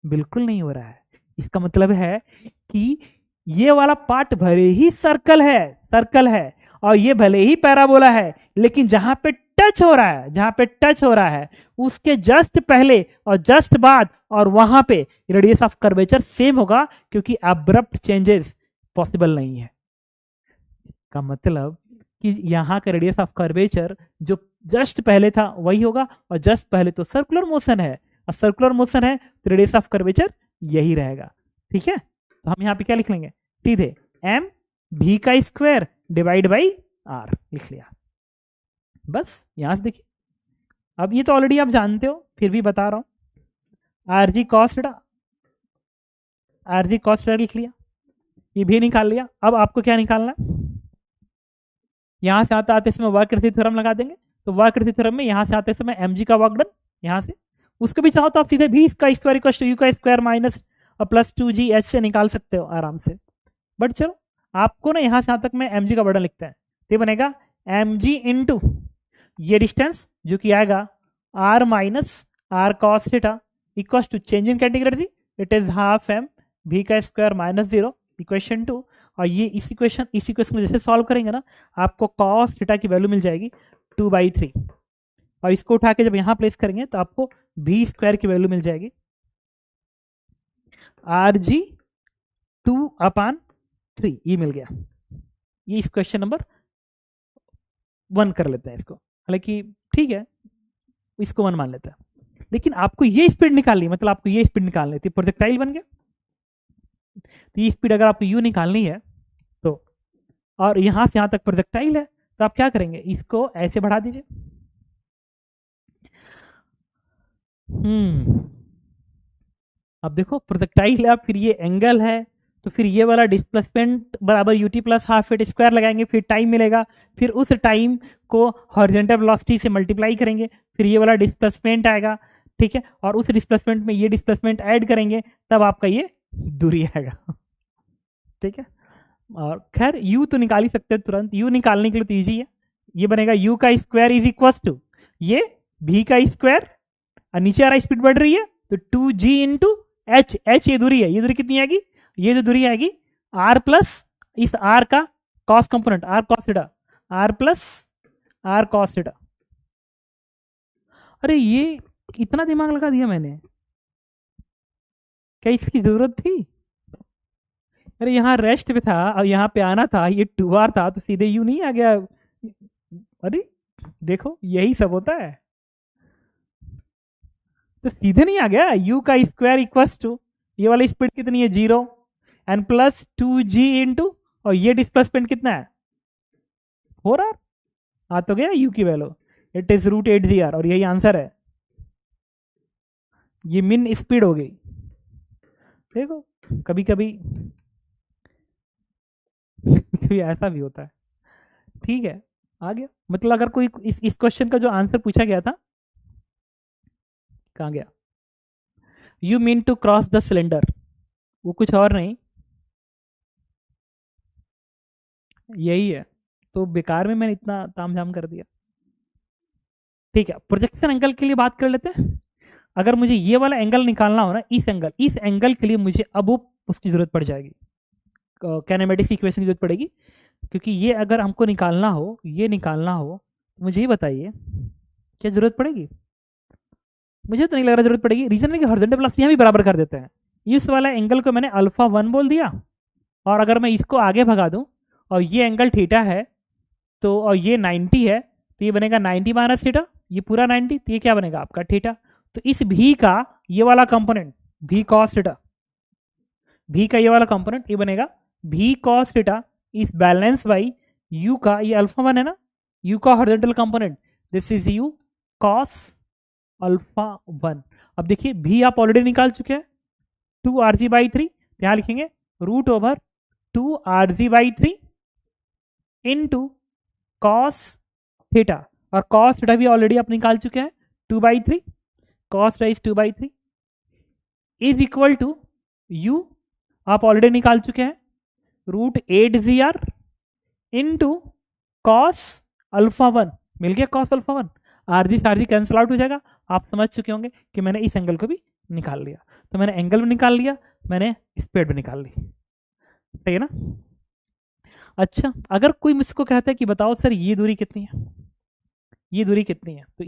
बिल्कुल नहीं हो रहा है। इसका मतलब है कि ये वाला पार्ट भले ही सर्कल है और ये भले ही पैराबोला है, लेकिन जहां पे टच हो रहा है, जहां पे टच हो रहा है उसके जस्ट पहले और जस्ट बाद और वहां पे रेडियस ऑफ कर्वेचर सेम होगा, क्योंकि अब्रप्ट चेंजेस पॉसिबल नहीं है। का मतलब कि यहाँ का रेडियस ऑफ कर्वेचर जो जस्ट पहले था वही होगा, और जस्ट पहले तो सर्कुलर मोशन है, और सर्कुलर मोशन है तो रेडियस ऑफ कर्वेचर यही रहेगा। ठीक है, तो हम यहाँ पे क्या लिख लेंगे, सीधे एम भी का स्क्वायर डिवाइड बाई आर लिख लिया, बस यहां से देखिए। अब ये तो ऑलरेडी आप जानते हो, फिर भी बता रहा हूं, आर जी कॉस लिख लिया, ये भी निकाल लिया। अब आपको क्या निकालना है, यहां से आते आते इसमें वक्रता थ्योरम लगा देंगे, तो वक्रता थ्योरम में यहां से आते समय mg का वर्क डन, यहां से उसको भी चाहो तो आप सीधे भी इसका स्क्वायर इक्वल टू यू का स्क्वायर माइनस प्लस 2gh से निकाल सकते हो आराम से। बट चलो आपको ना यहां से यहां तक में mg का वर्डन लिखते हैं, तो बनेगा mg इंटू ये डिस्टेंस जो कि आएगा r minus r cos theta equal to change in category, it is half m v का स्क्वायर माइनस 0 इक्वेशन 2। और ये इसी क्वेश्चन को जैसे सॉल्व करेंगे ना, आपको कॉस थीटा की वैल्यू मिल जाएगी 2/3, और इसको उठा के जब यहां प्लेस करेंगे तो आपको भी स्क्वायर की वैल्यू मिल जाएगी rg 2/3, ये मिल गया। ये इस क्वेश्चन नंबर 1 कर लेते हैं इसको, हालांकि ठीक है इसको 1 मान लेते हैं, लेकिन आपको ये स्पीड निकालनी, मतलब आपको ये स्पीड निकालनी थी, प्रोजेक्टाइल बन गया। तो ये स्पीड अगर आपको यू निकालनी है तो, और यहां से यहां तक प्रोजेक्टाइल है, तो आप क्या करेंगे, इसको ऐसे बढ़ा दीजिए। अब देखो प्रोजेक्टाइल है, फिर ये एंगल है, तो फिर ये वाला डिस्प्लेसमेंट बराबर ut plus half at square लगाएंगे, फिर टाइम मिलेगा, फिर उस टाइम को हॉरिजॉन्टल वेलोसिटी से मल्टीप्लाई करेंगे, फिर ये वाला डिस्प्लेसमेंट आएगा, ठीक है, और उस डिस्प्लेसमेंट में ये डिस्प्लेसमेंट ऐड करेंगे, तब आपका ये दूरी आएगा। ठीक है, और खैर यू तो निकाल ही सकते हैं तुरंत, यू निकालने के लिए तो ईजी है, ये बनेगा यू का स्क्वायर इज इक्वल टू ये भी का स्क्वायर, और नीचे आ रहा स्पीड बढ़ रही है तो 2g इंटू एच, एच ये दूरी है, ये दूरी कितनी आएगी, ये जो दूरी आएगी r प्लस इस r का cos component r cos theta, r plus r cos theta. अरे ये इतना दिमाग लगा दिया मैंने, क्या इसकी जरूरत थी? अरे यहाँ रेस्ट पे था, अब यहाँ पे आना था, ये 2r था तो सीधे यू नहीं आ गया। अरे देखो यही सब होता है, तो सीधे नहीं आ गया, यू का स्क्वायर इक्वल्स टू ये वाली स्पीड कितनी है 0 एंड प्लस 2g इंटू, और ये डिस्प्लेसमेंट कितना है 4r, आ तो गया यू की वैल्यू, इट इज √8gr, और यही आंसर है, ये मिन स्पीड हो गई। देखो कभी कभी ऐसा भी होता है। ठीक है, आ गया, मतलब अगर कोई इस क्वेश्चन का जो आंसर पूछा गया था, कहाँ गया, you mean to cross the cylinder, वो कुछ और नहीं, यही है, तो बेकार में मैंने इतना तामझाम कर दिया। ठीक है, प्रोजेक्शन एंगल के लिए बात कर लेते हैं। अगर मुझे ये वाला एंगल निकालना हो ना, इस एंगल के लिए मुझे अब वो उसकी जरूरत पड़ जाएगी, कैनेमेटिक्स इक्वेशन की जरूरत पड़ेगी, क्योंकि ये अगर हमको निकालना हो, ये निकालना हो मुझे ही बताइए, क्या जरूरत पड़ेगी? मुझे तो नहीं लग रहा जरूरत पड़ेगी। रीजन है कि हॉरिजॉन्टल प्लस यहाँ भी बराबर कर देते हैं। इस वाला एंगल को मैंने अल्फा 1 बोल दिया, और अगर मैं इसको आगे भगा दूं और ये एंगल थीटा है, तो और ये 90 है, तो ये बनेगा 90 माइनस थीटा, ये पूरा 90, तो ये क्या बनेगा आपका थीटा। तो इस भी का ये वाला कंपोनेंट भी कॉस थीटा, भी का ये वाला कंपोनेंट ये बनेगा भी cos theta is balance by you का, ये अल्फा 1 है ना, यू का horizontal component, this is you cos alpha 1। अब देखिए भी आप ऑलरेडी निकाल चुके हैं, 2 rg/3, यहां लिखेंगे root over 2 rg/3 into cos theta, और कॉस थीटा भी ऑलरेडी आप निकाल चुके हैं 2/3, cos theta is 2/3 is equal to u आप ऑलरेडी निकाल चुके हैं √8 gr इनटू कॉस अल्फा 1, मिल गया कॉस अल्फा 1, आरजी से आरजी कैंसिल आउट हो जाएगा। आप समझ चुके होंगे कि मैंने इस एंगल को भी निकाल लिया, तो मैंने एंगल भी निकाल लिया, मैंने स्पीड भी निकाल ली, सही है ना। अच्छा, अगर कोई मुझको कहता है कि बताओ सर ये दूरी कितनी है, ये दूरी कितनी है, तो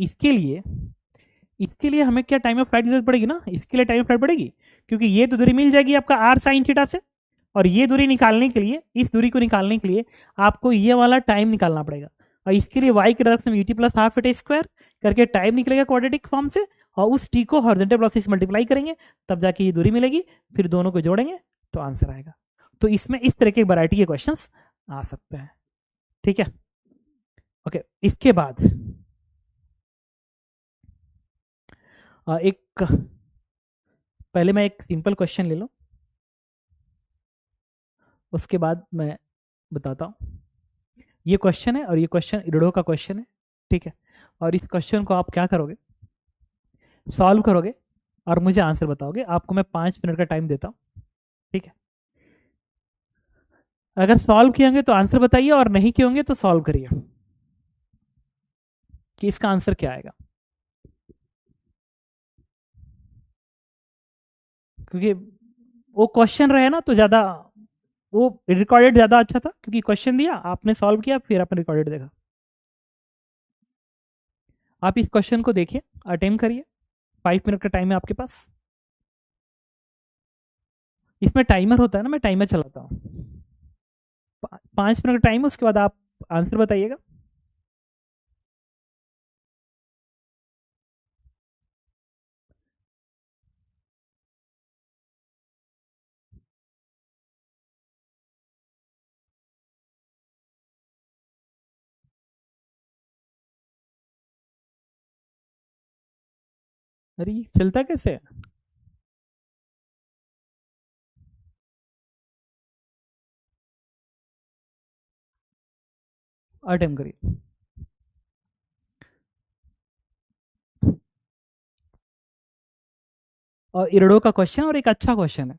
इसके लिए हमें क्या टाइम ऑफ फ्लाइट की जरूरत पड़ेगी ना, इसके लिए टाइम ऑफ फ्लाइट पड़ेगी, क्योंकि ये तो दूरी मिल जाएगी आपका आर साइन थीटा से, और ये दूरी निकालने के लिए, इस दूरी को निकालने के लिए आपको ये वाला टाइम निकालना पड़ेगा, और इसके लिए वाई के डायरेक्शन में ut plus half at square करके टाइम निकलेगा क्वाड्रेटिक फॉर्म से, और उस टी को हॉरिजॉन्टल वेलोसिटी से मल्टीप्लाई करेंगे, तब जाके ये दूरी मिलेगी, फिर दोनों को जोड़ेंगे तो आंसर आएगा। तो इसमें इस तरह की वैरायटी के क्वेश्चंस आ सकते हैं, ठीक है। ओके, इसके बाद एक, पहले मैं एक सिंपल क्वेश्चन ले लूं, उसके बाद मैं बताता हूँ। ये क्वेश्चन है, और ये क्वेश्चन इरडो का क्वेश्चन है, ठीक है। और इस क्वेश्चन को आप क्या करोगे, सॉल्व करोगे और मुझे आंसर बताओगे। आपको मैं 5 मिनट का टाइम देता हूँ, ठीक है। अगर सॉल्व किए होंगे तो आंसर बताइए, और नहीं किए होंगे तो सॉल्व करिए कि इसका आंसर क्या आएगा, क्योंकि वो क्वेश्चन रहे ना तो ज़्यादा, वो रिकॉर्डेड ज़्यादा अच्छा था, क्योंकि क्वेश्चन दिया आपने सॉल्व किया फिर आपने रिकॉर्डेड देखा। आप इस क्वेश्चन को देखिए, अटेम्प्ट करिए, 5 मिनट का टाइम है आपके पास। इसमें टाइमर होता है ना, मैं टाइमर चलाता हूँ। 5 मिनट का टाइम, उसके बाद आप आंसर बताइएगा। अरे ये चलता कैसे है? अटेम्प्ट करिए। और इरडो का क्वेश्चन, और एक अच्छा क्वेश्चन है,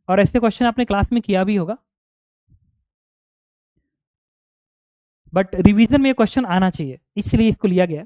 और ऐसे क्वेश्चन आपने क्लास में किया भी होगा, बट रिवीजन में ये क्वेश्चन आना चाहिए, इसलिए इसको लिया गया।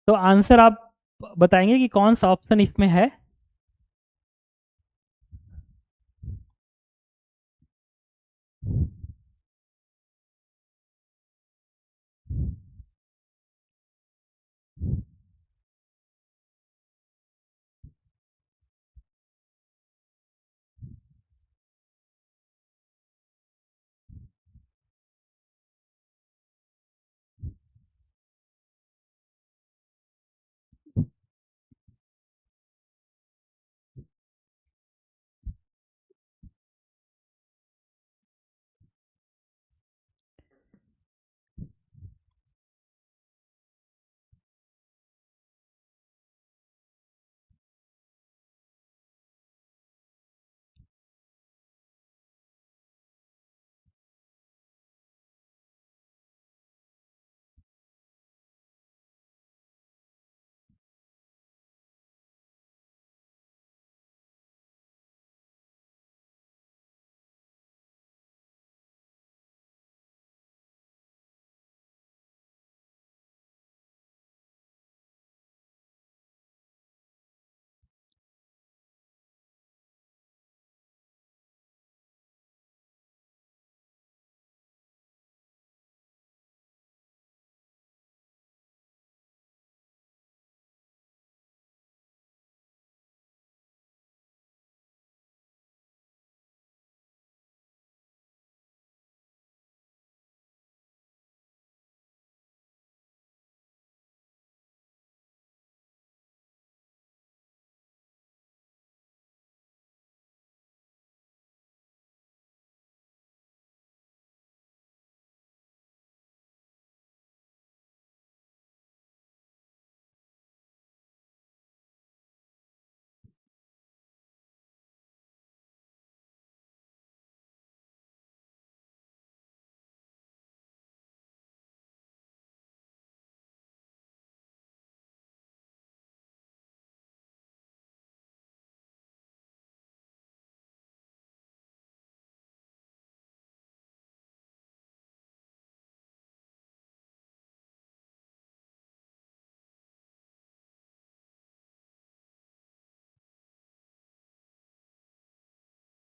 तो आंसर आप बताएंगे कि कौन सा ऑप्शन इसमें है?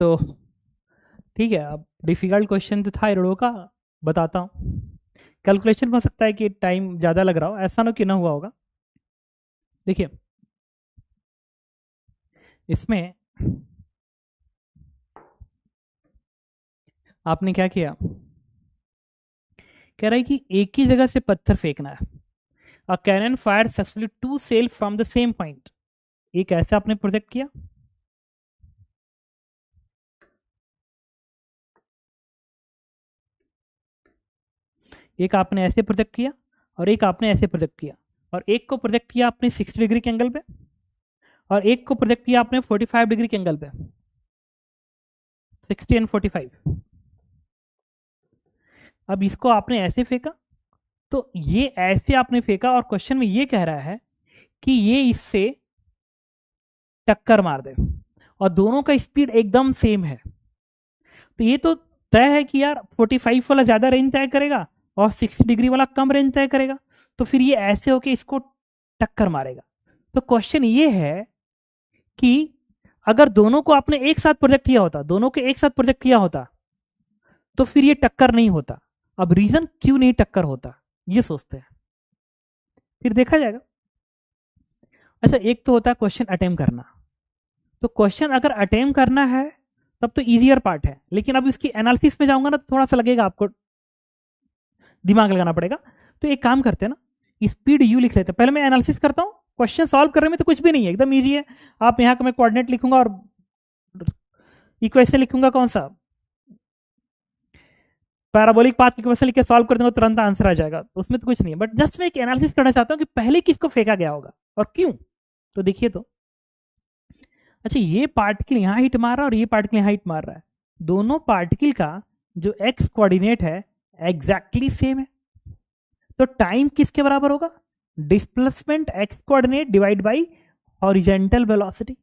तो ठीक है, अब डिफिकल्ट क्वेश्चन तो था इरोड़ो का, बताता हूँ। कैलकुलेशन हो सकता है कि टाइम ज़्यादा लग रहा हो, ऐसा ना कि ना हुआ होगा। देखिए इसमें आपने क्या किया, कह रहा है कि एक ही जगह से पत्थर फेंकना है। A cannon fire successfully to sail from the same point. एक ऐसा आपने प्रोजेक्ट किया, एक आपने ऐसे प्रोजेक्ट किया, और एक आपने ऐसे प्रोजेक्ट किया। और एक को प्रोजेक्ट किया आपने 60 डिग्री के एंगल पे, और एक को प्रोजेक्ट किया आपने 45 डिग्री के एंगल पे। 60 एंड 45। अब इसको आपने ऐसे फेंका, तो ये ऐसे आपने फेंका, और क्वेश्चन में ये कह रहा है कि ये इससे टक्कर मार दे, और दोनों का स्पीड एकदम सेम है। तो ये तो तय है कि यार 45 वाला ज्यादा रेंज तय करेगा और 60 डिग्री वाला कम रेंज तय करेगा, तो फिर ये ऐसे होके इसको टक्कर मारेगा। तो क्वेश्चन ये है कि अगर दोनों को आपने एक साथ प्रोजेक्ट किया होता, दोनों के एक साथ प्रोजेक्ट किया होता, तो फिर ये टक्कर नहीं होता। अब रीजन क्यों नहीं टक्कर होता, ये सोचते हैं, फिर देखा जाएगा। अच्छा, एक तो होता है क्वेश्चन अटेम्प्ट करना। तो क्वेश्चन अगर अटेम्प्ट करना है तब तो इजियर पार्ट है, लेकिन अब इसकी एनालिसिस में जाऊंगा ना तो थोड़ा सा लगेगा, आपको दिमाग लगाना पड़ेगा। तो एक काम करते हैं ना, स्पीड यू लिख लेते हैं, पहले मैं एनालिसिस करता हूँ। क्वेश्चन सॉल्व करने में तो कुछ भी नहीं है, एकदम ईजी है। आप यहाँ का मैं कोऑर्डिनेट लिखूंगा और इक्वेशन लिखूंगा, कौन सा पैराबोलिक पाथ की इक्वेशन लिख के सॉल्व कर दूंगा, तुरंत आंसर आ जाएगा, तो उसमें तो कुछ नहीं है। बट जस्ट मैं एक एनालिसिस करना चाहता हूँ कि पहले किसको फेंका गया होगा और क्यों। तो देखिए, तो अच्छा, ये पार्टिकल यहाँ हिट मार रहा है और ये पार्टिकल यहाँ हिट मार रहा है। दोनों पार्टिकल का जो एक्स कोऑर्डिनेट है एग्जैक्टली सेम है। तो टाइम किसके बराबर होगा, displacement x coordinate divide by horizontal velocity.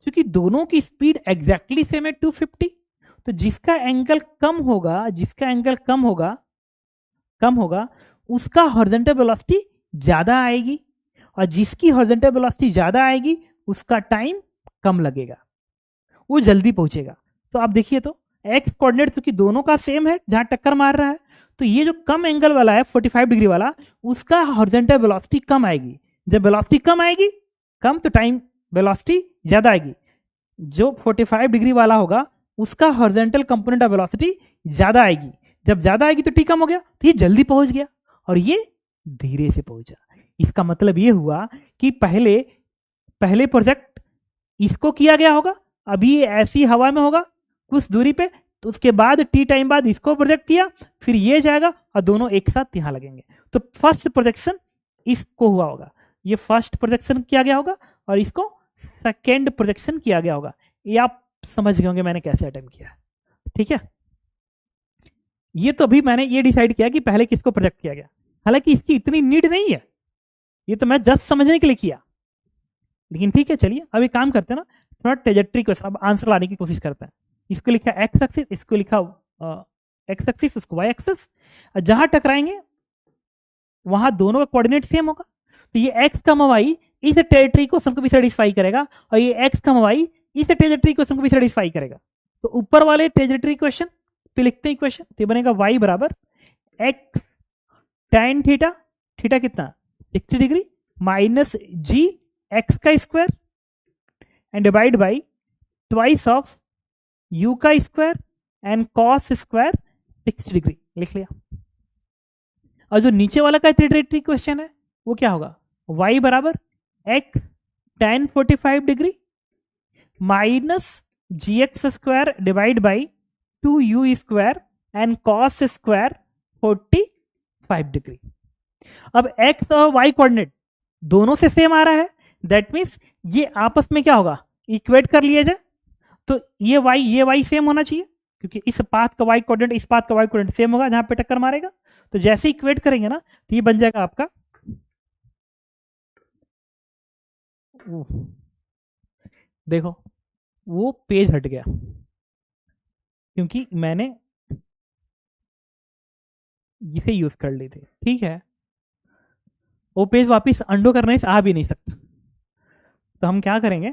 क्योंकि दोनों की स्पीड एग्जैक्टली सेम है 250, तो जिसका एंगल कम होगा, जिसका एंगल कम होगा उसका हॉरिजॉन्टल वेलोसिटी ज्यादा आएगी, और जिसकी हॉरिजॉन्टल वेलोसिटी ज्यादा आएगी उसका टाइम कम लगेगा, वो जल्दी पहुंचेगा। तो आप देखिए तो एक्स कोऑर्डिनेट क्योंकि दोनों का सेम है जहां टक्कर मार रहा है, तो ये जो कम एंगल वाला है 45 डिग्री वाला, उसका हॉरिजॉन्टल वेलोसिटी कम आएगी। जब वेलोसिटी कम आएगी कम, तो टाइम वेलोसिटी ज्यादा आएगी। जो 45 डिग्री वाला होगा उसका हॉरिजॉन्टल कंपोनेंट ऑफ वेलोसिटी ज्यादा आएगी। जब ज्यादा आएगी तो टी कम हो गया, तो ये जल्दी पहुंच गया और ये धीरे से पहुंचा। इसका मतलब ये हुआ कि पहले पहले प्रोजेक्ट इसको किया गया होगा, अभी ये ऐसी हवा में होगा कुछ दूरी पे, तो उसके बाद टी टाइम बाद इसको प्रोजेक्ट किया, फिर ये जाएगा और दोनों एक साथ यहां लगेंगे। तो फर्स्ट प्रोजेक्शन इसको हुआ होगा, ये फर्स्ट प्रोजेक्शन किया गया होगा और इसको सेकेंड प्रोजेक्शन किया गया होगा। ये आप समझ गए होंगे मैंने कैसे अटेम्प्ट किया। ठीक है, ये तो अभी मैंने ये डिसाइड किया कि पहले किसको प्रोजेक्ट किया गया, हालांकि इसकी इतनी नीड नहीं है, ये तो मैं जस्ट समझने के लिए किया। लेकिन ठीक है, चलिए अभी काम करते हैं ना, थोड़ा ट्रेजेक्ट्री क्वेश्चन अब आंसर लाने की कोशिश करते हैं। इसको लिखा एक्स एक्सिस, इसको लिखा एक्स एक्सिस, उसको वाई एक्सिस। जहां टकराएंगे वहां दोनों का कोऑर्डिनेट सेम होगा, तो ये एक्स कम वाई इस टेरिटरी क्वेश्चन को भी सेटिस्फाई करेगा, और ये एक्स कम वाई इस टेरिटरी क्वेश्चन को भी सेटिस्फाई करेगा। तो ऊपर वाले टेरिटरी क्वेश्चन पे लिखते हैं इक्वेशन, तो बनेगा वाई बराबर एक्स tan थीटा, थीटा कितना 60 डिग्री, माइनस जी एक्स का square and divide by twice of u का square and cos square 60 degree लिख लिया। और जो नीचे वाला का ट्रेजेक्टरी क्वेश्चन है वो क्या होगा, y बराबर x tan 45 degree minus g x square divide by 2u square and cos square 45 degree. अब x और y कोऑर्डिनेट दोनों से सेम आ रहा है, दैट मीन्स ये आपस में क्या होगा, इक्वेट कर लिया जाए। तो ये y सेम होना चाहिए, क्योंकि इस पाथ का y कोऑर्डिनेट इस पाथ का y कोऑर्डिनेट सेम होगा जहां पे टक्कर मारेगा। तो जैसे इक्वेट करेंगे ना, तो ये बन जाएगा आपका, देखो वो पेज हट गया क्योंकि मैंने इसे यूज कर ली थी। ठीक है, वो पेज वापस अंडो करने से आ भी नहीं सकता, तो हम क्या करेंगे,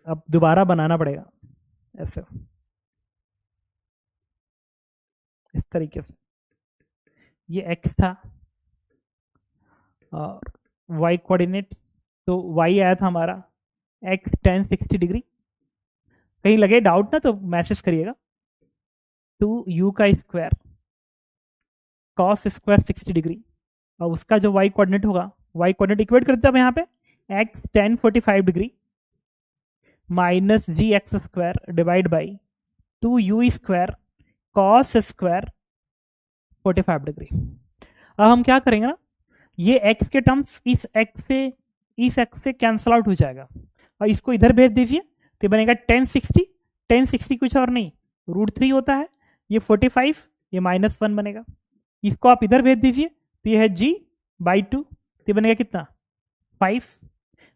अब दोबारा बनाना पड़ेगा ऐसे, इस तरीके से। ये x था और y कोऑर्डिनेट, तो y आया था हमारा x tan 60 डिग्री। कहीं लगे डाउट ना तो मैसेज करिएगा। 2u का स्क्वायर कॉस स्क्वायर 60 डिग्री, और उसका जो y कोऑर्डिनेट होगा, y कोऑर्डिनेट इक्वेट करते हैं यहाँ पे x tan 45 degree minus g x square divide by 2u square cos square 45 degree. अब हम क्या करेंगे ना, ये x के टर्म्स इस x से कैंसल आउट हो जाएगा, और इसको इधर भेज दीजिए, तो बनेगा tan 60 कुछ और नहीं √3 होता है, ये 45, ये -1 बनेगा। इसको आप इधर भेज दीजिए, तो ये है g बाई 2, तो बनेगा कितना 5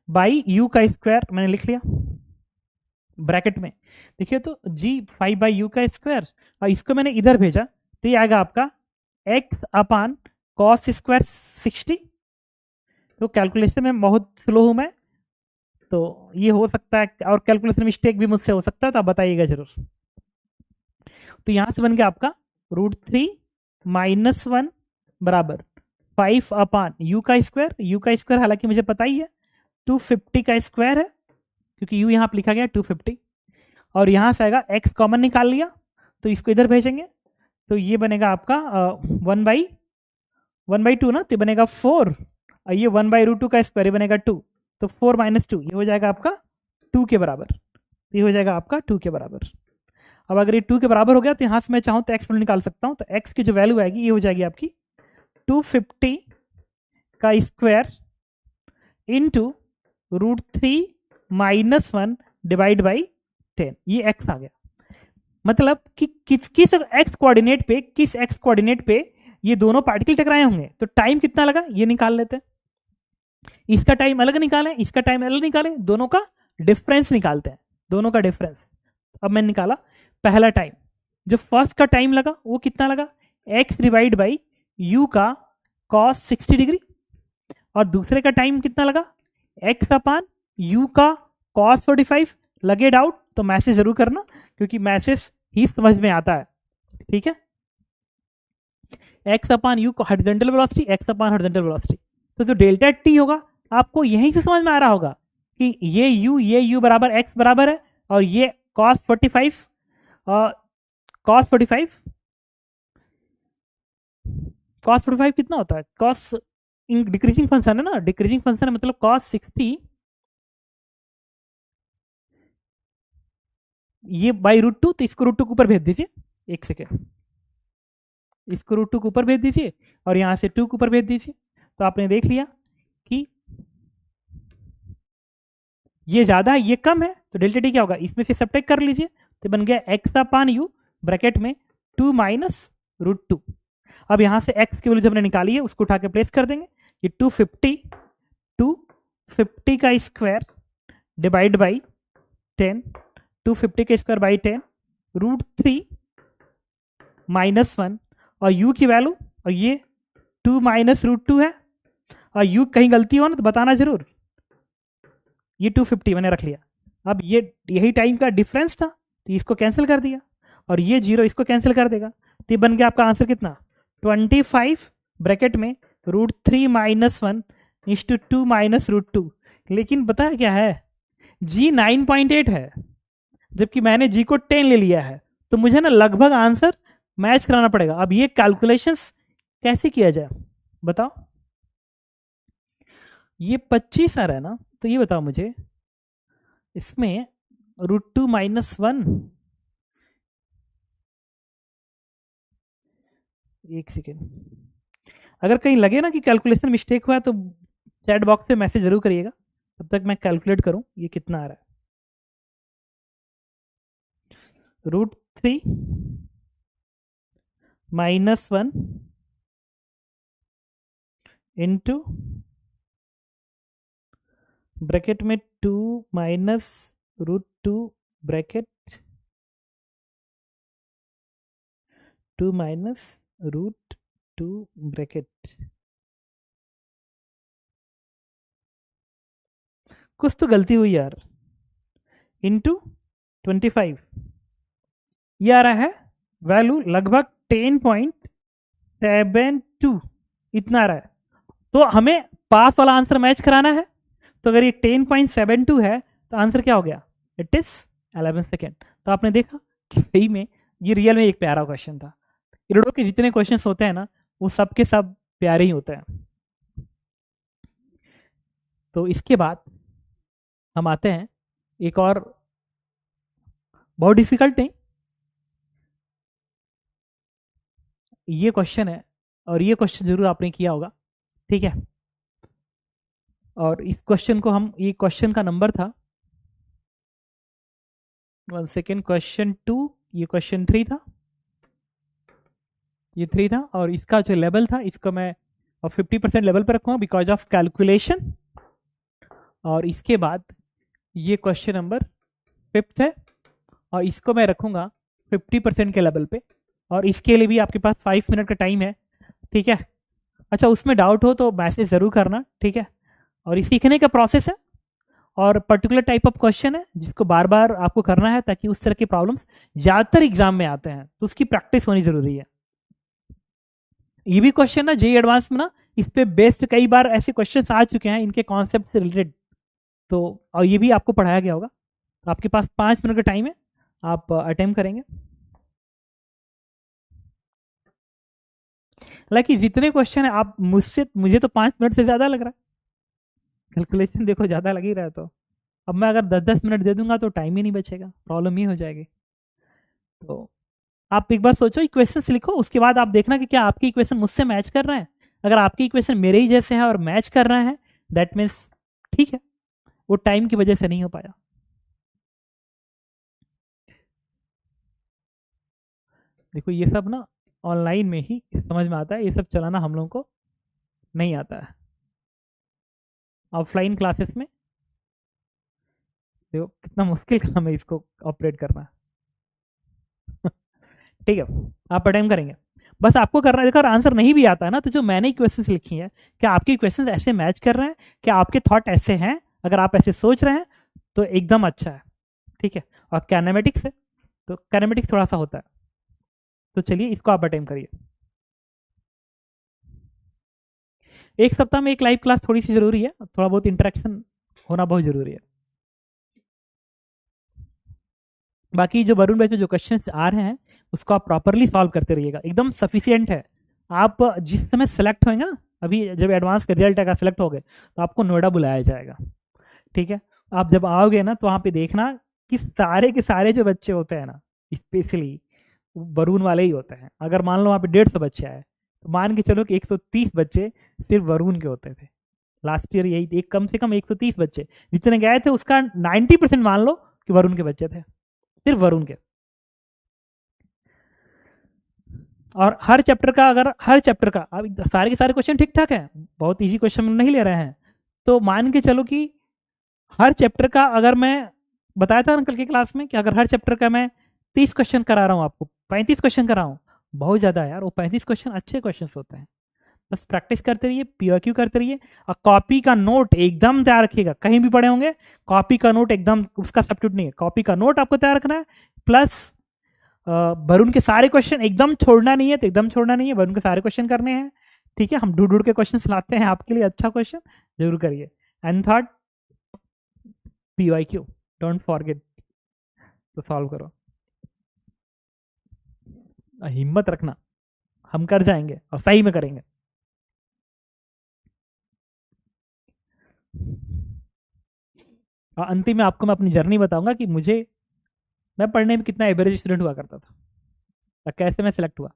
बाई u का स्क्वायर, मैंने लिख लिया ब्रैकेट में। देखिए तो g 5 बाई यू का स्क्वायर, और इसको मैंने इधर भेजा, तो ये आएगा आपका x अपान कॉस स्क्वायर 60। तो कैलकुलेशन में बहुत स्लो हूं मैं, तो ये हो सकता है और कैलकुलेशन मिस्टेक भी मुझसे हो सकता है, तो आप बताइएगा जरूर। तो यहां से बन गया आपका √3 -1 बराबर 5 अपान यू का स्क्वायर हालांकि मुझे पता ही है 250 का स्क्वायर है, क्योंकि यू यहाँ पर लिखा गया 250, और यहाँ से आएगा x कॉमन निकाल लिया, तो इसको इधर भेजेंगे, तो ये बनेगा आपका 1/2 ना, तो बनेगा 4, और ये 1/√2 का स्क्वायर बनेगा 2, तो 4 - 2 ये हो जाएगा आपका 2 के बराबर, तो ये हो जाएगा आपका 2 के बराबर। अब अगर ये 2 के बराबर हो गया, तो यहाँ से मैं चाहूँ तो x निकाल सकता हूँ, तो x की जो वैल्यू आएगी ये हो जाएगी आपकी 250 का स्क्वायर इंटू √3 -1 डिवाइड बाई 10, ये x आ गया। मतलब कि किस x कोऑर्डिनेट पे ये दोनों पार्टिकल टकराए होंगे, तो टाइम कितना लगा ये निकाल लेते हैं। इसका टाइम अलग निकालें, इसका टाइम अलग निकालें, दोनों का डिफरेंस निकालते हैं, दोनों का डिफरेंस। अब मैंने निकाला पहला टाइम, जो फर्स्ट का टाइम लगा वो कितना लगा, x डिवाइड बाई यू का कॉस 60 डिग्री, और दूसरे का टाइम कितना लगा, एक्स अपान यू का कॉस 45। लगे डाउट तो मैसेज जरूर करना, क्योंकि मैसेज ही समझ में आता है, ठीक है। X upon you horizontal velocity, x upon horizontal velocity, तो जो डेल्टा टी होगा आपको यहीं से समझ में आ रहा होगा कि ये u बराबर x बराबर है, और ये cos 45 cos 45 cos 45 कितना होता है, cos डिक्रीजिंग फंक्शन है ना, डिक्रीजिंग फंक्शन है, मतलब cos 60 ये बाई √2, तो इसको √2 के ऊपर भेज दीजिए, एक सेकेंड, इसको √2 के ऊपर भेज दीजिए और यहां से 2 के ऊपर भेज दीजिए, तो आपने देख लिया कि ये ज्यादा है ये कम है, तो डेल्टा टी क्या होगा, इसमें से सब्ट्रैक्ट कर लीजिए, तो बन गया एक्स अपान यू ब्रैकेट में 2 माइनस √2। अब यहां से एक्स की वैल्यू जब हमने निकाली है उसको उठा के प्लेस कर देंगे, ये 250 का स्क्वायर डिवाइड बाई 10, 250 का स्क्वायर बाई 10 √3 -1, और u की वैल्यू, और ये 2 माइनस √2 है, और u कहीं गलती हो ना तो बताना जरूर, ये 250 मैंने रख लिया। अब ये यही टाइम का डिफरेंस था, तो इसको कैंसिल कर दिया, और ये 0 इसको कैंसिल कर देगा, तो ये बन गया आपका आंसर कितना, 25 ब्रैकेट में √3 -1 इस टू 2 माइनस √2। लेकिन पता है क्या है, g 9.8 है, जबकि मैंने g को 10 ले लिया है, तो मुझे ना लगभग आंसर मैच कराना पड़ेगा। अब ये कैलकुलेशंस कैसे किया जाए बताओ, ये 25 आ रहा है ना, तो ये बताओ मुझे, इसमें √2 -1, एक सेकेंड, अगर कहीं लगे ना कि कैलकुलेशन मिस्टेक हुआ है तो चैट बॉक्स पे मैसेज जरूर करिएगा, तब तक मैं कैलकुलेट करूं ये कितना आ रहा है। √3 -1 इंटू ब्रैकेट में 2 माइनस √2 ब्रैकेट 2 माइनस √2 ब्रैकेट, कुछ तो गलती हुई यार, इंटू 25, ये आ रहा है वैल्यू लगभग 10.72 इतना आ रहा है। तो हमें पास वाला आंसर मैच कराना है, तो अगर ये 10.72 है तो आंसर क्या हो गया, इट इज 11 सेकेंड। तो आपने देखा कि सही में ये रियल में एक प्यारा क्वेश्चन था। इरोडो के जितने क्वेश्चन होते हैं ना वो सब के सब प्यारे ही होते हैं। तो इसके बाद हम आते हैं एक और बहुत डिफिकल्ट नहीं, ये क्वेश्चन है, और ये क्वेश्चन जरूर आपने किया होगा, ठीक है। और इस क्वेश्चन को हम, ये क्वेश्चन का नंबर था 1 सेकेंड, क्वेश्चन 2, ये क्वेश्चन 3 था, ये 3 था, और इसका जो लेवल था इसको मैं 50% लेवल पर रखूंगा बिकॉज ऑफ कैलकुलेशन। और इसके बाद ये क्वेश्चन नंबर 5th है, और इसको मैं रखूंगा 50% के लेवल पे, और इसके लिए भी आपके पास 5 मिनट का टाइम है, ठीक है। अच्छा, उसमें डाउट हो तो मैसेज जरूर करना, ठीक है। और ये सीखने का प्रोसेस है, और पर्टिकुलर टाइप ऑफ क्वेश्चन है जिसको बार बार आपको करना है, ताकि उस तरह के प्रॉब्लम्स ज़्यादातर एग्जाम में आते हैं, तो उसकी प्रैक्टिस होनी जरूरी है। ये भी क्वेश्चन ना जेईई एडवांस में ना इस पे बेस्ड कई बार ऐसे क्वेश्चंस आ चुके हैं इनके कॉन्सेप्ट से रिलेटेड, तो और ये भी आपको पढ़ाया गया होगा। तो आपके पास 5 मिनट का टाइम है, आप अटेम्प्ट करेंगे। हालांकि जितने क्वेश्चन है आप मुझसे, मुझे तो 5 मिनट से ज्यादा लग रहा है, कैलकुलेशन देखो ज्यादा लग ही रहा है, तो अब मैं अगर 10-10 मिनट दे दूंगा तो टाइम ही नहीं बचेगा, प्रॉब्लम ही हो जाएगी। तो आप एक बार सोचो, इक्वेशंस लिखो, उसके बाद आप देखना कि क्या आपकी इक्वेशन मुझसे मैच कर रहा है। अगर आपकी इक्वेशन मेरे ही जैसे है और मैच कर रहा है, दैट मीन्स ठीक है, वो टाइम की वजह से नहीं हो पाया। देखो ये सब ना ऑनलाइन में ही समझ में आता है, ये सब चलाना हम लोगों को नहीं आता है। ऑफलाइन क्लासेस में देखो कितना मुश्किल काम है इसको ऑपरेट करना। ठीक है, आप अटेम्प्ट करेंगे। बस आपको करना है, अगर आंसर नहीं भी आता है ना, तो जो मैंने क्वेश्चंस लिखी है, क्या आपके क्वेश्चंस ऐसे मैच कर रहे हैं, क्या आपके थॉट ऐसे हैं, अगर आप ऐसे सोच रहे हैं तो एकदम अच्छा है। ठीक है। और कैनामेटिक्स है, तो कैनामेटिक्स थोड़ा सा होता है। तो चलिए इसको आप अटेम्प्ट करिए। एक सप्ताह में एक लाइव क्लास थोड़ी सी जरूरी है, थोड़ा बहुत इंटरेक्शन होना बहुत जरूरी है। बाकी जो वरुण भाई से जो क्वेश्चन आ रहे हैं, उसको आप प्रॉपरली सॉल्व करते रहिएगा, एकदम सफिशियंट है। आप जिस समय सेलेक्ट होंगे ना, अभी जब एडवांस का रिजल्ट आएगा, सेलेक्ट हो गए, तो आपको नोएडा बुलाया जाएगा। ठीक है। आप जब आओगे ना, तो वहाँ पे देखना कि सारे के सारे जो बच्चे होते हैं ना, स्पेशली वरुण वाले ही होते हैं। अगर मान लो वहाँ पे 150 बच्चे आए, तो मान के चलो कि 130 बच्चे सिर्फ वरुण के होते थे। लास्ट ईयर यही एक, कम से कम 130 बच्चे जितने गए थे, उसका 90% मान लो कि वरुण के बच्चे थे, सिर्फ वरुण के। और हर चैप्टर का, अगर हर चैप्टर का अब सारे के सारे क्वेश्चन ठीक ठाक है, बहुत इजी क्वेश्चन नहीं ले रहे हैं, तो मान के चलो कि हर चैप्टर का, अगर मैं बताया था ना कल की क्लास में कि अगर हर चैप्टर का मैं 30 क्वेश्चन करा रहा हूँ, आपको 35 क्वेश्चन करा हूँ, बहुत ज़्यादा है यार। वो 35 क्वेश्चन अच्छे क्वेश्चन होते हैं। बस प्रैक्टिस करते रहिए, पीओक्यू करते रहिए, और कॉपी का नोट एकदम तैयार रखिएगा। कहीं भी पढ़े होंगे, कॉपी का नोट एकदम, उसका सब्स्टिट्यूट नहीं है, कॉपी का नोट आपको तैयार रखना है। प्लस वरुण के सारे क्वेश्चन एकदम छोड़ना नहीं है, तो एकदम छोड़ना नहीं है, वरुण के सारे क्वेश्चन करने हैं। ठीक है, हम ढूंढ ढूंढ के क्वेश्चन लाते हैं आपके लिए, अच्छा क्वेश्चन जरूर करिए। And third, PYQ, don't forget, तो सॉल्व करो, हिम्मत रखना, हम कर जाएंगे और सही में करेंगे। और अंतिम में आपको मैं अपनी जर्नी बताऊंगा कि मुझे, मैं पढ़ने में कितना एवरेज स्टूडेंट हुआ करता था और कैसे मैं सिलेक्ट हुआ।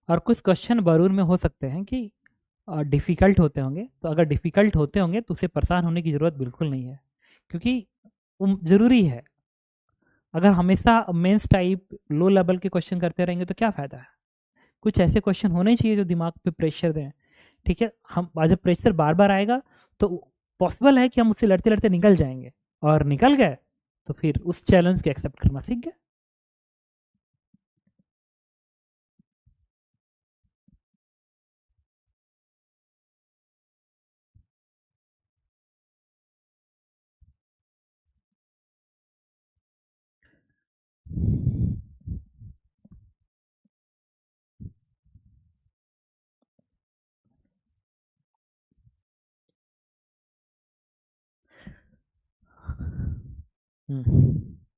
और कुछ क्वेश्चन वरुण में हो सकते हैं कि डिफ़िकल्ट होते होंगे, तो अगर डिफ़िकल्ट होते होंगे तो उसे परेशान होने की ज़रूरत बिल्कुल नहीं है, क्योंकि ज़रूरी है। अगर हमेशा मेंस टाइप लो लेवल के क्वेश्चन करते रहेंगे तो क्या फ़ायदा है। कुछ ऐसे क्वेश्चन होने चाहिए जो दिमाग पे प्रेशर दें। ठीक है, हम जब प्रेशर बार बार आएगा, तो पॉसिबल है कि हम उससे लड़ते लड़ते निकल जाएंगे, और निकल गए तो फिर उस चैलेंज को एक्सेप्ट करना सीख गए।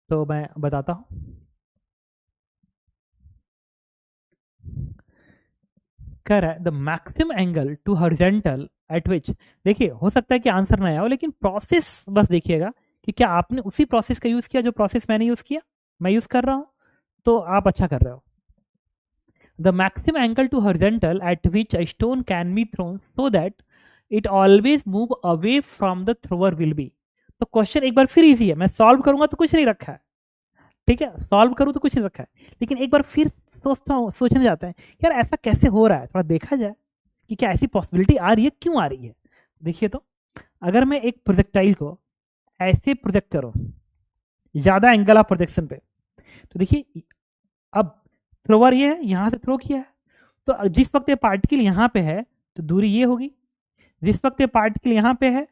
तो मैं बताता हूँ। कह रहा है the maximum angle to horizontal at which, देखिए हो सकता है कि आंसर ना आया हो, लेकिन प्रोसेस बस देखिएगा कि क्या आपने उसी प्रोसेस का यूज किया जो प्रोसेस मैंने यूज किया, मैं यूज कर रहा हूँ, तो आप अच्छा कर रहे हो। The maximum angle to horizontal at which a stone can be thrown so that it always move away from the thrower will be. तो क्वेश्चन एक बार फिर इजी है, मैं सॉल्व करूंगा तो कुछ नहीं रखा है, ठीक है, सॉल्व करूँ तो कुछ नहीं रखा है, लेकिन एक बार फिर सोचता हूँ, सोचने जाता है यार ऐसा कैसे हो रहा है, थोड़ा देखा जाए कि क्या ऐसी पॉसिबिलिटी आ रही है, क्यों आ रही है। देखिए तो अगर मैं एक प्रोजेक्टाइल को ऐसे प्रोजेक्ट करूँ ज़्यादा एंगल ऑफ प्रोजेक्शन पे, तो देखिए अब थ्रोवर ये है, यहाँ से थ्रो किया है, तो जिस वक्त ये पार्टिकल यहाँ पे है तो दूरी ये होगी, जिस वक्त ये पार्टिकल यहाँ पे है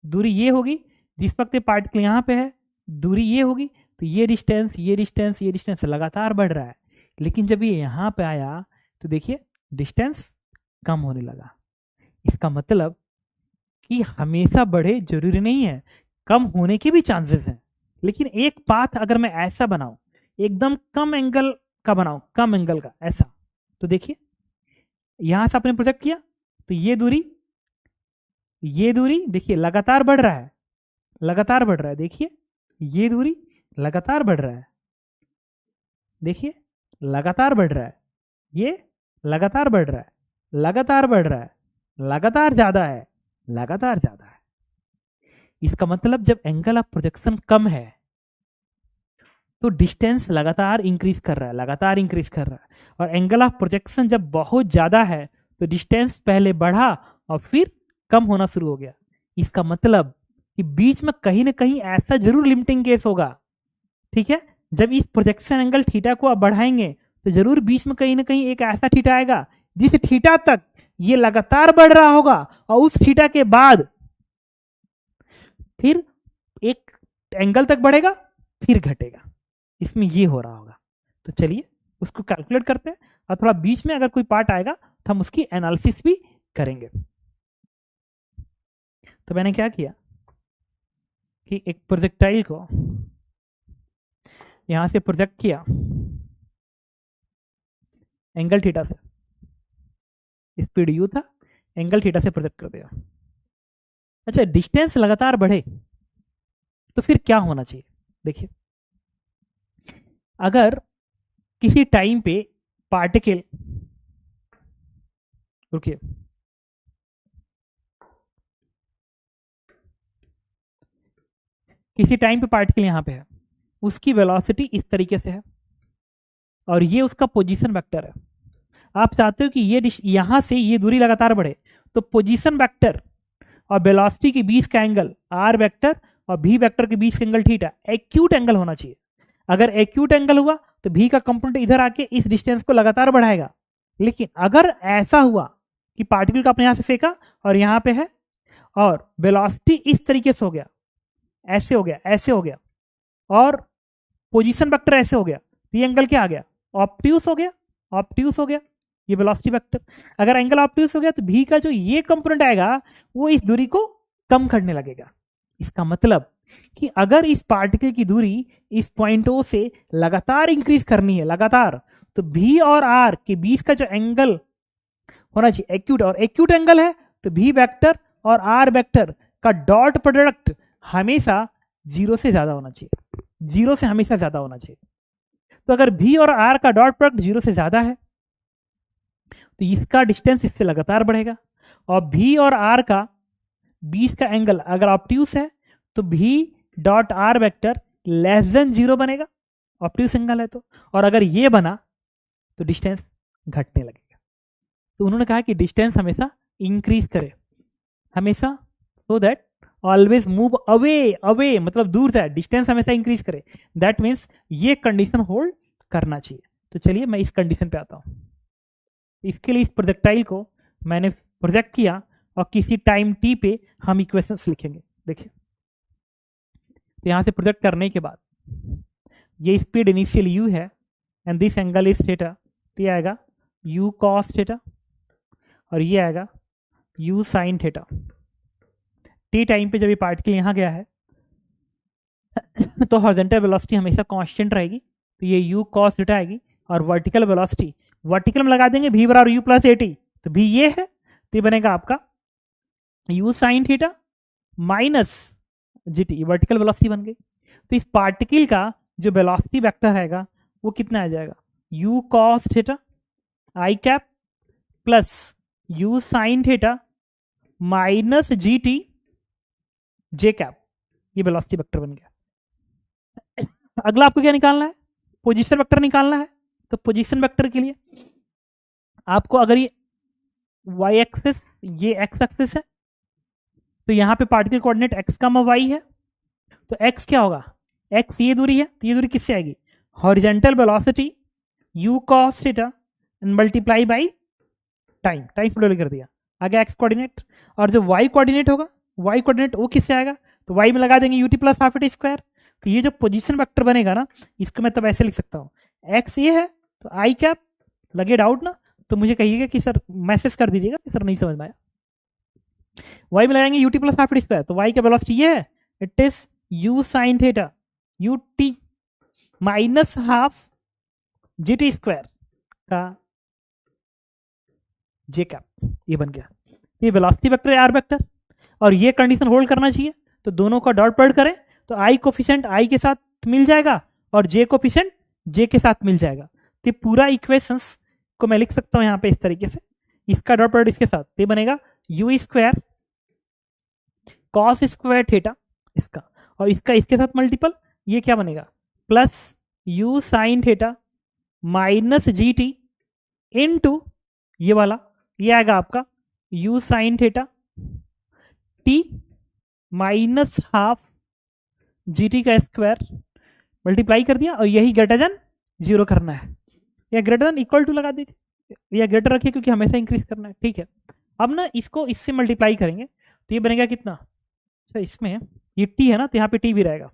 दूरी ये होगी, जिस वक्त ये पार्टिकल यहाँ पे है दूरी ये होगी, तो ये डिस्टेंस ये डिस्टेंस ये डिस्टेंस लगातार बढ़ रहा है। लेकिन जब ये यहाँ पे आया तो देखिए डिस्टेंस कम होने लगा। इसका मतलब कि हमेशा बढ़े जरूरी नहीं है, कम होने के भी चांसेस हैं। लेकिन एक पाथ अगर मैं ऐसा बनाऊं, एकदम कम एंगल का बनाऊं, कम एंगल का ऐसा, तो देखिए यहां से आपने प्रोजेक्ट किया तो ये दूरी देखिए लगातार बढ़ रहा है, लगातार बढ़ रहा है, देखिए ये दूरी लगातार बढ़ रहा है, देखिए लगातार बढ़ रहा है, ये लगातार बढ़ रहा है, लगातार बढ़ रहा है, लगातार ज्यादा है, लगातार ज्यादा है। इसका मतलब जब एंगल ऑफ प्रोजेक्शन कम है तो डिस्टेंस लगातार इंक्रीज कर रहा है, लगातार इंक्रीज कर रहा है, और एंगल ऑफ प्रोजेक्शन जब बहुत ज्यादा है तो डिस्टेंस पहले बढ़ा और फिर कम होना शुरू हो गया। इसका मतलब कि बीच में कहीं ना कहीं ऐसा जरूर लिमिटिंग केस होगा, ठीक है, जब इस प्रोजेक्शन एंगल थीटा को आप बढ़ाएंगे तो जरूर बीच में कहीं ना कहीं एक ऐसा थीटा आएगा जिस थीटा तक ये लगातार बढ़ रहा होगा और उस थीटा के बाद फिर एक एंगल तक बढ़ेगा फिर घटेगा, इसमें ये हो रहा होगा। तो चलिए उसको कैलकुलेट करते हैं और थोड़ा बीच में अगर कोई पार्ट आएगा तो हम उसकी एनालिसिस भी करेंगे। तो मैंने क्या किया कि एक प्रोजेक्टाइल को यहां से प्रोजेक्ट किया एंगल थीटा से, स्पीड यू था, एंगल थीटा से प्रोजेक्ट कर दिया। अच्छा डिस्टेंस लगातार बढ़े तो फिर क्या होना चाहिए, देखिए अगर किसी टाइम पे पार्टिकल, रुकिए, किसी टाइम पे पार्टिकल यहां पे है, उसकी वेलोसिटी इस तरीके से है और ये उसका पोजीशन वेक्टर है। आप चाहते हो कि ये यहां से ये दूरी लगातार बढ़े, तो पोजीशन वेक्टर और वेलोसिटी के बीच का एंगल आर वेक्टर और भी वेक्टर के बीच का एंगल थीटा एक्यूट एंगल होना चाहिए। अगर एक्यूट एंगल हुआ तो भी का कंपोनेंट इधर आके इस डिस्टेंस को लगातार बढ़ाएगा। लेकिन अगर ऐसा हुआ कि पार्टिकल को आपने यहां से फेंका और यहां पे है और वेलोसिटी इस तरीके से हो गया, ऐसे हो गया, ऐसे हो गया, और पोजीशन वेक्टर ऐसे हो गया, तो ये एंगल क्या आ गया, ऑप्ट्यूस हो गया, ऑप्ट्यूस हो गया ये वेलोसिटी वेक्टर। अगर एंगल ऑप्ट्यूस हो गया तो भी का जो ये कंपोनेंट आएगा वो इस दूरी को कम करने लगेगा। इसका मतलब कि अगर इस पार्टिकल की दूरी इस पॉइंट ओ से लगातार इंक्रीज करनी है, लगातार, तो भी और आर के बीच का जो एंगल होना चाहिए एक्यूट, और एक्यूट एंगल है तो भी वेक्टर और आर वेक्टर का डॉट प्रोडक्ट हमेशा जीरो से ज्यादा होना चाहिए, जीरो से हमेशा ज्यादा होना चाहिए। तो अगर भी और आर का डॉट प्रोडक्ट जीरो से ज्यादा है तो इसका डिस्टेंस इससे लगातार बढ़ेगा, और भी और आर का बीच का एंगल अगर ऑप्ट्यूस है तो भी dot are vector less than zero बनेगा, ऑप्ट्यूस एंगल है तो, और अगर ये बना तो डिस्टेंस घटने लगेगा। तो उन्होंने कहा कि डिस्टेंस हमेशा इंक्रीज करे, हमेशा, so that always move away, away मतलब दूर जाए, डिस्टेंस हमेशा इंक्रीज करे। दैट मीन्स ये कंडीशन होल्ड करना चाहिए। तो चलिए मैं इस कंडीशन पे आता हूं। इसके लिए इस प्रोजेक्टाइल को मैंने प्रोजेक्ट किया और किसी टाइम टी पे हम इक्वेशंस लिखेंगे। देखिए तो यहां से प्रोजेक्ट करने के बाद ये स्पीड इनिशियल u है and this angle is theta, तो ये आएगा u cos थीटा और ये आएगा u sin theta. t time पे जब ये पार्टिकल यहाँ गया है तो हॉरिजॉन्टल वेलोसिटी हमेशा कांस्टेंट रहेगी, तो ये u cos थीटा आएगी। और वर्टिकल वेलोसिटी वर्टिकल में लगा देंगे v बराबर u प्लस at, तो v ये है, तो ये बनेगा आपका u sin theta minus gt, vertical velocity बन गई। तो इस पार्टिकल का जो वेलोसिटी वेक्टर रहेगा वो कितना आ जाएगा, u cos theta i cap plus u sin theta minus gt j cap, ये वेलोसिटी वेक्टर बन गया। अगला आपको क्या निकालना है, पोजीशन वेक्टर निकालना है। तो पोजीशन वेक्टर के लिए आपको अगर ये y एक्सिस ये x एक्सिस है तो यहाँ पे पार्टिकल कोऑर्डिनेट x का y है, तो x क्या होगा, x ये दूरी है, तो ये दूरी किससे आएगी, horizontal velocity u cos theta multiply by time, time से कर दिया, आगे x कोऑर्डिनेट। और जो y कोऑर्डिनेट होगा, y कोऑर्डिनेट वो किससे आएगा, तो y में लगा देंगे ut plus half t square. तो ये जो पोजीशन वेक्टर बनेगा ना, इसको मैं तब ऐसे लिख सकता हूँ, x ये है तो आई कैप, लगे डाउट ना तो मुझे कहिएगा कि सर मैसेज कर दीजिएगा कि सर नहीं समझ में आया। y में लगाएंगे ut plus half t square, तो y का वेलोसिटी ये है, it is u sin theta ut minus half gt square का j कैप, ये बन गया। ये वेलोसिटी वेक्टर है आर वेक्टर, और ये कंडीशन होल्ड करना चाहिए, तो दोनों का डॉट प्रोडक्ट करें तो i कोफिशिएंट i के साथ मिल जाएगा और j कोफिशिएंट j के साथ मिल जाएगा। तो पूरा इक्वेशंस को मैं लिख सकता हूं यहाँ पे इस तरीके से, इसका डॉट प्रोडक्ट इसके साथ, ये बनेगा u square cos square theta इसका, और इसका इसके साथ मल्टीपल, ये क्या बनेगा plus u sine theta minus G T into ये वाला, ये आएगा आपका u sine theta t minus half G T का स्क्वायर मल्टीप्लाई कर दिया, और यही ग्रेटर देन जीरो करना है, या ग्रेटर देन इक्वल टू लगा दीजिए, या ग्रेटर रखिए क्योंकि हमेशा इंक्रीज करना है, ठीक है। अब ना इसको इससे मल्टीप्लाई करेंगे तो ये बनेगा कितना, अच्छा इसमें ये t है ना, तो यहाँ पे t भी रहेगा।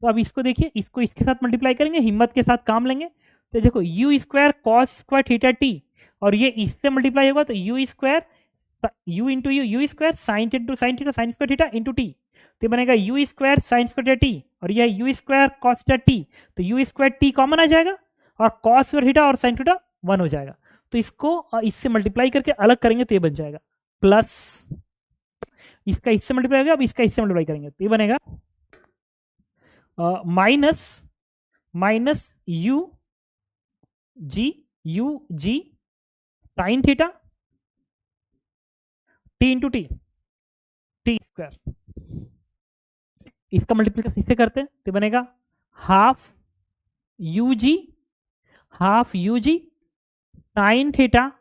तो अब इसको देखिए, इसको इसके साथ मल्टीप्लाई करेंगे, हिम्मत के साथ काम लेंगे, तो देखो u square cos square theta t, और ये इससे मल्टीप्लाई होगा तो u square u into you square sine into sine theta sine square theta into T, तो बनेगा u square sine square T, और यह u square cos theta T, तो u स्क्वायर टी कॉमन आ जाएगा और कॉस स्क्वायर थीटा और साइन थीटा 1 हो जाएगा। तो इसको इससे मल्टीप्लाई करके अलग करेंगे तो ये बन जाएगा प्लस, इसका इससे मल्टीप्लाई होगा, अब इसका इससे मल्टीप्लाई करेंगे तो ये बनेगा minus minus u g sine theta t into t square, इसका मल्टीप्लिकेशन इससे करते हैं तो बनेगा half u g sine theta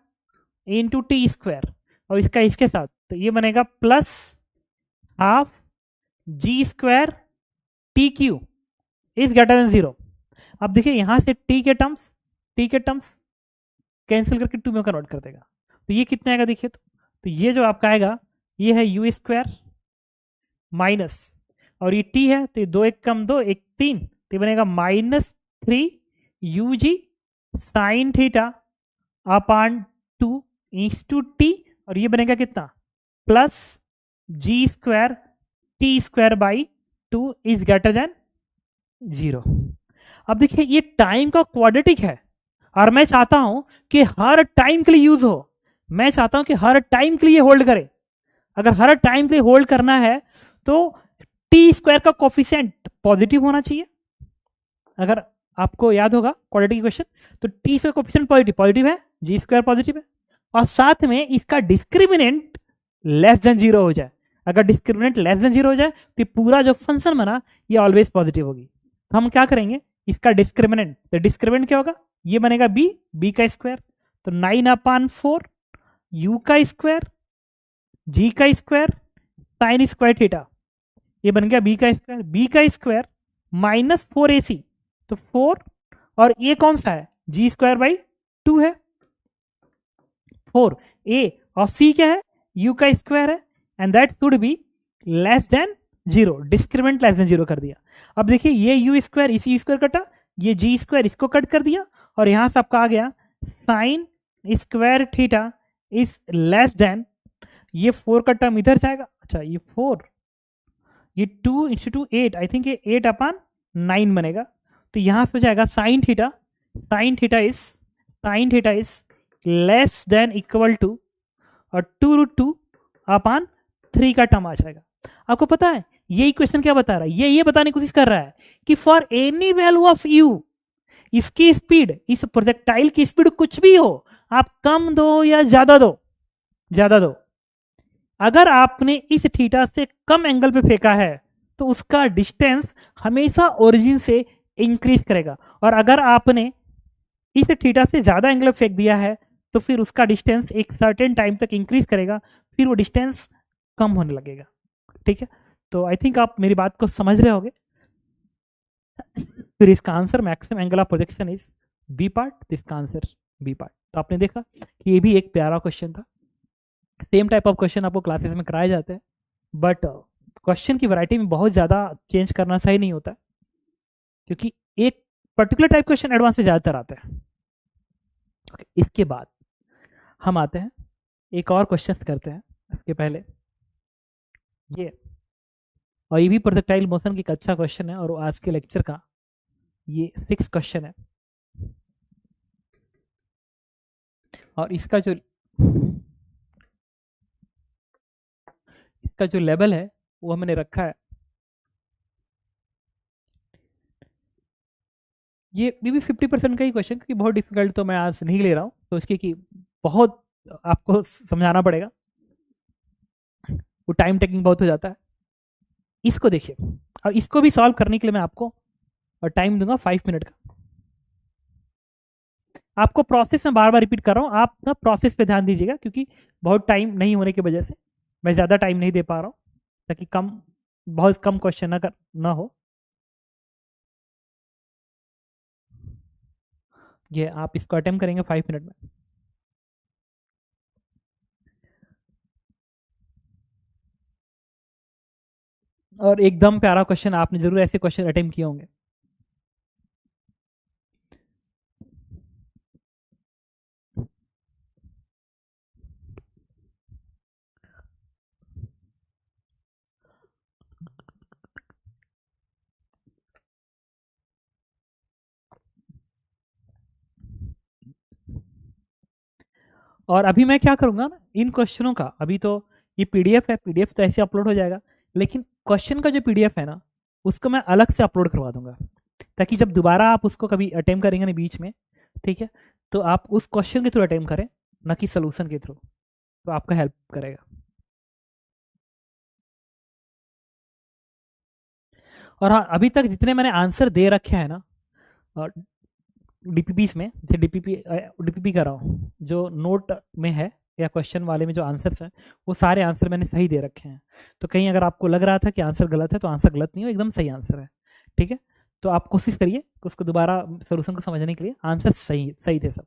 into t square, और इसका इसके साथ तो ये बनेगा plus half g square t q is greater than zero. अब देखिए यहां से टी के टर्म्स कैंसिल करके 2 में कन्वर्ट कर देगा, तो ये कितना आएगा देखिए, तो ये जो आपका आएगा ये है यू स्क्वायर माइनस, और ये टी है तो 2 1 कम 2 1 3, तो बनेगा minus 3 u g sine theta upon 2 into t, और ये बनेगा कितना plus g square t square by 2 is greater than 0। अब देखिए ये टाइम का क्वाड्रेटिक है, और मैं चाहता हूं कि हर टाइम के लिए यूज हो, मैं चाहता हूं कि हर टाइम के लिए होल्ड करे। अगर हर टाइम के लिए होल्ड करना है तो टी स्क्वायर का कोफिशिएंट पॉजिटिव होना चाहिए। अगर आपको याद होगा क्वाड्रेटिक इक्वेशन, तो टी स्क्वायर कोफिशिएंट पॉजिटिव है, जी स्क्वायर पॉजिटिव है, और साथ में इसका डिस्क्रिमिनेंट लेस देन 0 हो जाए। अगर डिस्क्रिमिनेंट लेस देन 0 हो जाए तो पूरा जो फंक्शन बना ये ऑलवेज पॉजिटिव होगी। तो हम क्या करेंगे, इसका डिस्क्रिमिनेंट, तो डिस्क्रिमिनेंट क्या होगा, ये बनेगा बी का स्क्वायर, तो 9/4 यू का स्क्वायर जी का स्क्वायर साइन स्क्वायर थीटा, ये बन गया बी का स्क्वायर माइनस 4ac, तो 4, और ए कौन सा है, जी स्क्वायर बाई 2 है 4 ए, और सी क्या है, यू का स्क्वायर है, and that should be less than zero, discriminant less than zero कर दिया। अब देखिए ये यू स्क्वायर इसी स्क्वायर कटा, ये जी स्क्वायर इसको कट कर दिया, और यहां से आपका आ गया sine square theta is less then, ये 4 का टर्म इधर जाएगा, अच्छा ये 4, ये 2 इंटू टू 8, आई थिंक ये 8/9 बनेगा। तो यहां से हो जाएगा sine theta is less than equal to, और 2√2/3 का टर्म आ जाएगा। आपको पता है ये इक्वेशन क्या बता रहा है, ये बताने की कोशिश कर रहा है कि for any value of you, इसकी स्पीड, इस प्रोजेक्टाइल की स्पीड कुछ भी हो, आप कम दो या ज्यादा दो, ज्यादा दो, अगर आपने इस थीटा से कम एंगल पे फेंका है तो उसका डिस्टेंस हमेशा ओरिजिन से इंक्रीज करेगा, और अगर आपने इस थीटा से ज्यादा एंगल पे फेंक दिया है तो फिर उसका डिस्टेंस एक सर्टेन टाइम तक इंक्रीज करेगा, फिर वो डिस्टेंस कम होने लगेगा। ठीक है, तो आई थिंक आप मेरी बात को समझ रहे होगे। फिर इसका answer maximum angle of projection is b part, इसका आंसर बी पार्ट। तो आपने देखा कि ये भी एक प्यारा क्वेश्चन था। सेम टाइप ऑफ क्वेश्चन आपको क्लासेस में कराए जाते हैं, बट क्वेश्चन की वैरायटी में बहुत ज़्यादा चेंज करना सही नहीं होता है, क्योंकि एक पर्टिकुलर टाइप क्वेश्चन एडवांस में ज़्यादातर आते हैं। Okay, इसके बाद हम आते हैं एक और क्वेश्चन करते हैं। इसके पहले ये, और ये भी प्रोजेक्टाइल मोशन की एक अच्छा क्वेश्चन है, और आज के लेक्चर का ये 6 क्वेश्चन है, और इसका जो लेवल है वो हमने रखा है, ये भी 50% का ही क्वेश्चन, क्योंकि बहुत डिफिकल्ट तो मैं आज नहीं ले रहा हूँ, तो इसके कि बहुत आपको समझाना पड़ेगा, वो टाइम टेकिंग बहुत हो जाता है। इसको देखिए, और इसको भी सॉल्व करने के लिए मैं आपको टाइम दूंगा 5 मिनट का। आपको प्रोसेस में बार बार रिपीट कर रहा हूँ, आप ना प्रोसेस पे ध्यान दीजिएगा, क्योंकि बहुत टाइम नहीं होने की वजह से मैं ज़्यादा टाइम नहीं दे पा रहा हूँ, ताकि बहुत कम क्वेश्चन ना हो। ये आप इसको अटेम्प्ट करेंगे 5 मिनट में। और एकदम प्यारा क्वेश्चन, आपने जरूर ऐसे क्वेश्चन अटेम्प्ट किए होंगे। और अभी मैं क्या करूंगा ना, इन क्वेश्चनों का, अभी तो ये पीडीएफ है, पीडीएफ तो ऐसे अपलोड हो जाएगा, लेकिन क्वेश्चन का जो पीडीएफ है ना, उसको मैं अलग से अपलोड करवा दूंगा, ताकि जब दोबारा आप उसको कभी अटेम्प्ट करेंगे ना बीच में, ठीक है, तो आप उस क्वेश्चन के थ्रू अटेम्प्ट करें, ना कि सोल्यूशन के थ्रू, तो आपका हेल्प करेगा। और हाँ, अभी तक जितने मैंने आंसर दे रखे हैं ना, और डीपीपीस में, जैसे डीपीपी कर रहा हूँ, जो नोट में है या क्वेश्चन वाले में जो आंसर्स हैं, वो सारे आंसर मैंने सही दे रखे हैं। तो कहीं अगर आपको लग रहा था कि आंसर गलत है, तो आंसर गलत नहीं हो, एकदम सही आंसर है। ठीक है, तो आप कोशिश करिए उसको दोबारा सोल्यूशन को समझने के लिए, आंसर सही सही थे सब।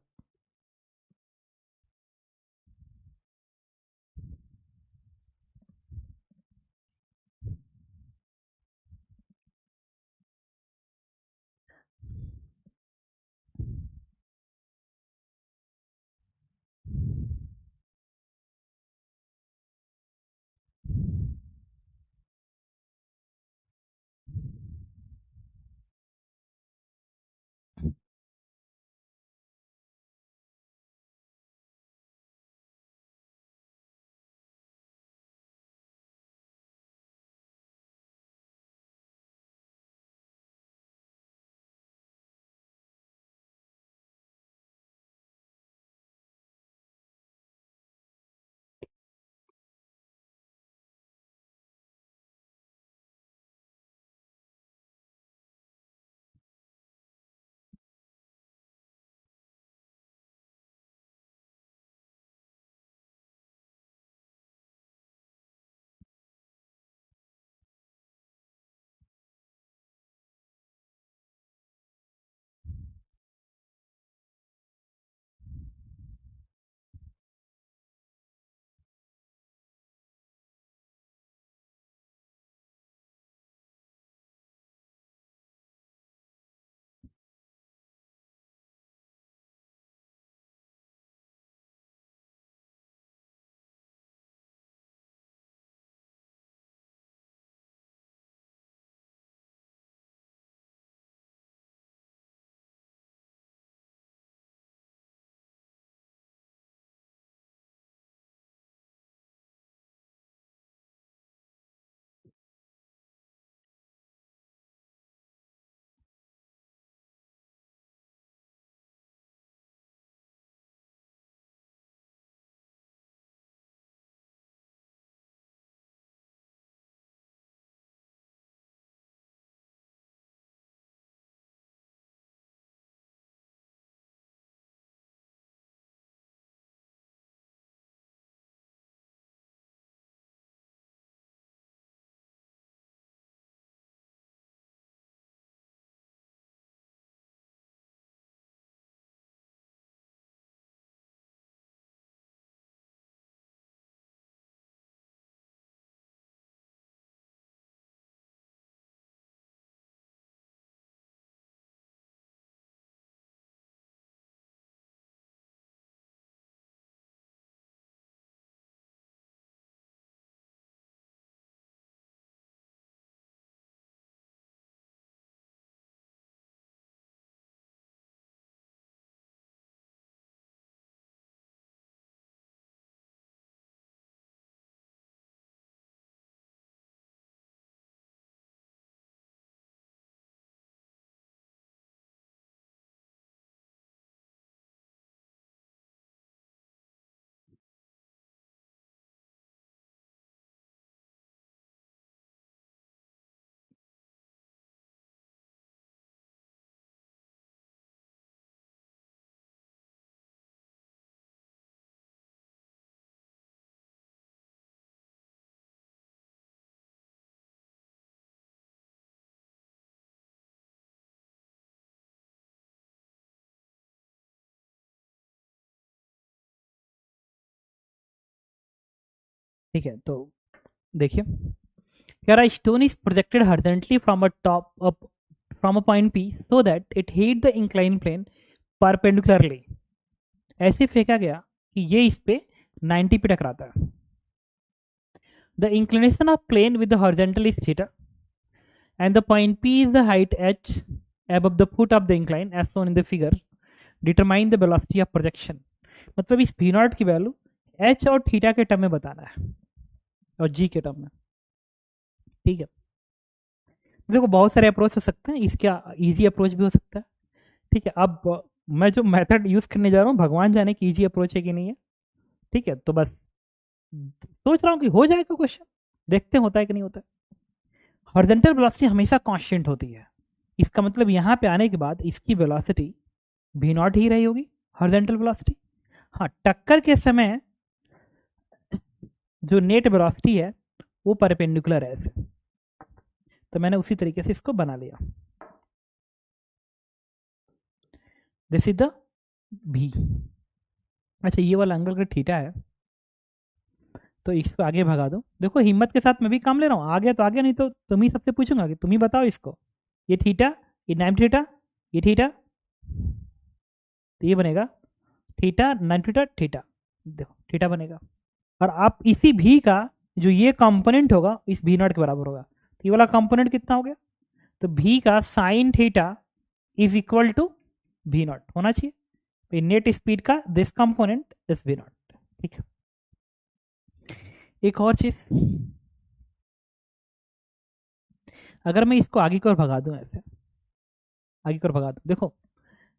ठीक है, तो देखिए, here a stone is projected horizontally from a top up from a point P so that it hit the inclined plane perpendicularly. ऐसे फेंका गया कि ये इस पे 90 पे टकराता है. The inclination of plane with the horizontal is theta and the point P is the height h above the foot of the incline as shown in the figure. Determine the velocity of projection. मतलब इस v नॉट की वैल्यू h और थीटा के टर्म में बताना है और g के टर्म में. ठीक है, देखो बहुत सारे अप्रोच हो सकते हैं, इसका इजी अप्रोच भी हो सकता है. ठीक है, अब मैं जो मेथड यूज करने जा रहा हूँ भगवान जाने की इजी अप्रोच है कि नहीं है. ठीक है, तो बस सोच रहा हूँ कि हो जाएगा क्वेश्चन, देखते हैं होता है कि नहीं होता है. हॉरिजॉन्टल वेलोसिटी हमेशा कांस्टेंट होती है, इसका मतलब यहाँ पे आने के बाद इसकी वेलोसिटी भी नॉट ही रही होगी हॉरिजॉन्टल वेलोसिटी. हाँ, टक्कर के समय जो नेट वेलोसिटी है वो परपेंडिकुलर है ऐसे, तो मैंने उसी तरीके से इसको बना लिया. दिस इज द भी. अच्छा, ये वाला एंगल का थीटा है तो इसको आगे भगा दो. देखो हिम्मत के साथ मैं भी काम ले रहा हूँ, आ गया तो आ गया, नहीं तो तुम ही सबसे पूछूंगा कि तुम ही बताओ इसको. ये थीटा, ये 90 थीटा, ये थीटा, तो ये बनेगा थीटा 90 थीटा थीटा. देखो थीटा बनेगा, और आप इसी भी का जो ये कंपोनेंट होगा इस भी नॉट के बराबर होगा. तो ये वाला कंपोनेंट कितना हो गया, तो भी का sine theta is equal to v naught होना चाहिए. नेट स्पीड का this component is v naught. ठीक है, एक और चीज, अगर मैं इसको आगे की ओर भगा दूं, ऐसे आगे की ओर भगा दूं, देखो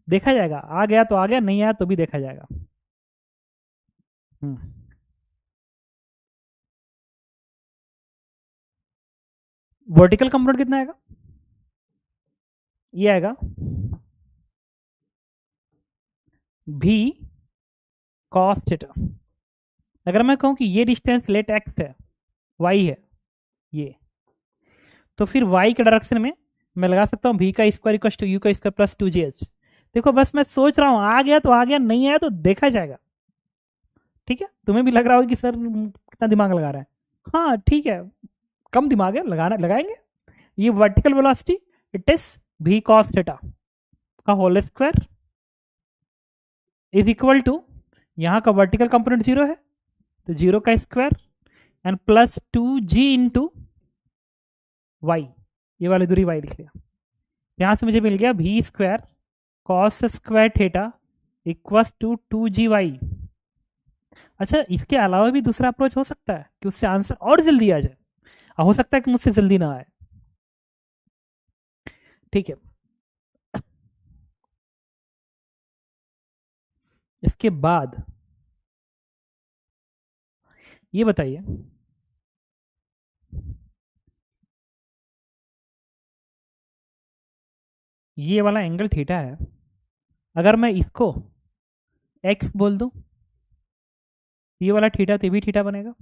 देखा जाएगा, आ गया तो आ गया, नहीं आया तो भी देखा जाएगा. वर्टिकल कंपोनेंट कितना आएगा, ये आएगा भी कॉस थीटा. अगर मैं कहूं कि ये डिस्टेंस लेट एक्स है, वाई है ये, तो फिर वाई के डायरेक्शन में मैं लगा सकता हूँ भी का स्क्वायर इक्वल टू यू का स्क्वायर प्लस 2gh. देखो बस मैं सोच रहा हूँ, आ गया तो आ गया, नहीं आया तो देखा जाएगा. ठीक है, तुम्हें भी लग रहा होगा कि सर कितना दिमाग लगा रहा है. हाँ ठीक है, कम दिमाग है, लगाना लगाएंगे. ये vertical velocity it is v cos theta का whole square is equal to, यहाँ का वर्टिकल कंपोनेंट 0 है तो 0 का square and plus 2g into y, ये वाली दूरी वाई लिख लिया. यहां से मुझे मिल गया v square cos square theta equal to 2gy. अच्छा, इसके अलावा भी दूसरा अप्रोच हो सकता है कि उससे आंसर और जल्दी आ जाए, हो सकता है कि मुझसे जल्दी ना आए. ठीक है, इसके बाद ये बताइए, ये वाला एंगल थीटा है, अगर मैं इसको x बोल दूं, ये वाला थीटा तो भी थीटा बनेगा.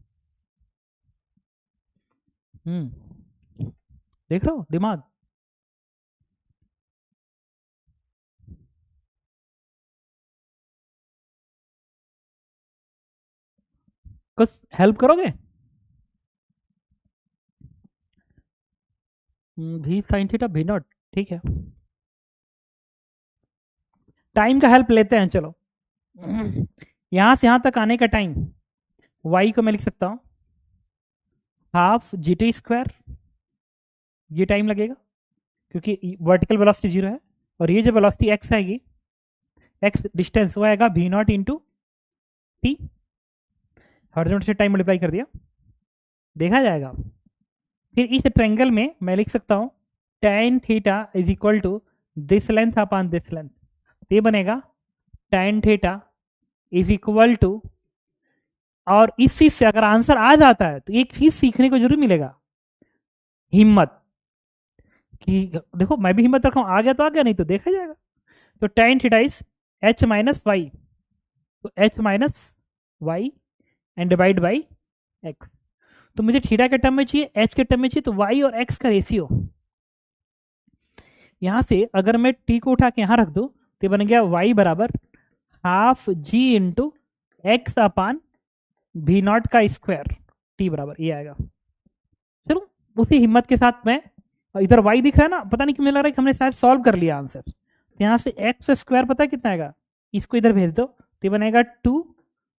देख रहे हो दिमाग. कुछ हेल्प करोगे. भी साइन थीटा भी नॉट. ठीक है, टाइम का हेल्प लेते हैं. चलो, यहां से यहां तक आने का टाइम y को मैं लिख सकता हूं हाफ जी टी स्क्वायर. ये टाइम लगेगा क्योंकि वर्टिकल वेलोसिटी 0 है, और ये जो वेलोसिटी x आएगी, x डिस्टेंस वो आएगा भी नॉट इंटू टी. हॉरिजॉन्टल से टाइम मल्टीप्लाई कर दिया, देखा जाएगा. फिर इस ट्रायंगल में मैं लिख सकता हूं tan theta is equal to this length upon this length. ये बनेगा tan theta is equal to, और इस चीज से अगर आंसर आ जाता है तो एक चीज सीखने को जरूर मिलेगा, हिम्मत. कि देखो मैं भी हिम्मत रखा हूं, आ गया तो आ गया, नहीं तो देखा जाएगा. तो tan theta is h minus y, तो h minus y and divide by x. तो मुझे थीटा के टर्म में चाहिए, h के टर्म में चाहिए, तो y और x का रेशियो. यहां से अगर मैं t को उठा के यहां रख दू तो बन गया y बराबर half g into x upon v not का स्क्वायर टी बराबर ये आएगा। चलो उसी हिम्मत के साथ मैं, इधर वाई दिख रहा है ना, पता नहीं क्यों मुझे लग रहा है कि हमने शायद सॉल्व कर लिया आंसर। तो यहाँ से एक्स स्क्वायर पता है कितना आएगा, इसको इधर भेज दो तो ये बनेगा 2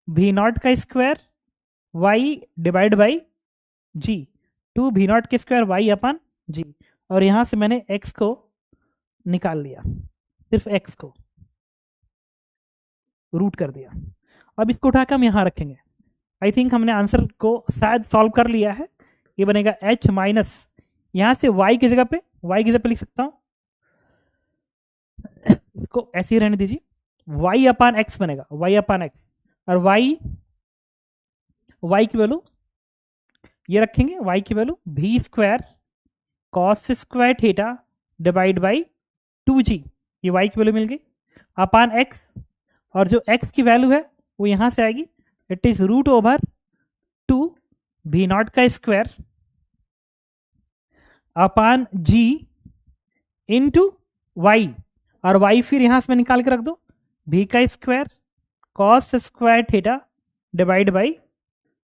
वी नॉट का square y divide by g, 2 v naught के स्क्वायर वाई अपन जी। और यहाँ से मैंने एक्स को निकाल लिया, सिर्फ एक्स को रूट कर दिया। अब इसको उठाकर हम यहाँ रखेंगे। आई थिंक हमने आंसर को शायद सॉल्व कर लिया है। ये बनेगा h माइनस, यहाँ से y की जगह पे लिख सकता हूँ, इसको ऐसे ही रहने दीजिए, y अपान एक्स बनेगा, y अपान एक्स। और y की वैल्यू ये रखेंगे, y की value v square cos square theta divide by 2g, ये y की वैल्यू मिल गई अपान x। और जो x की वैल्यू है वो यहाँ से आएगी, it is root over 2 v not का square upon g into y. और y फिर यहां से मैं निकाल के रख दो, v का square cos square theta divide by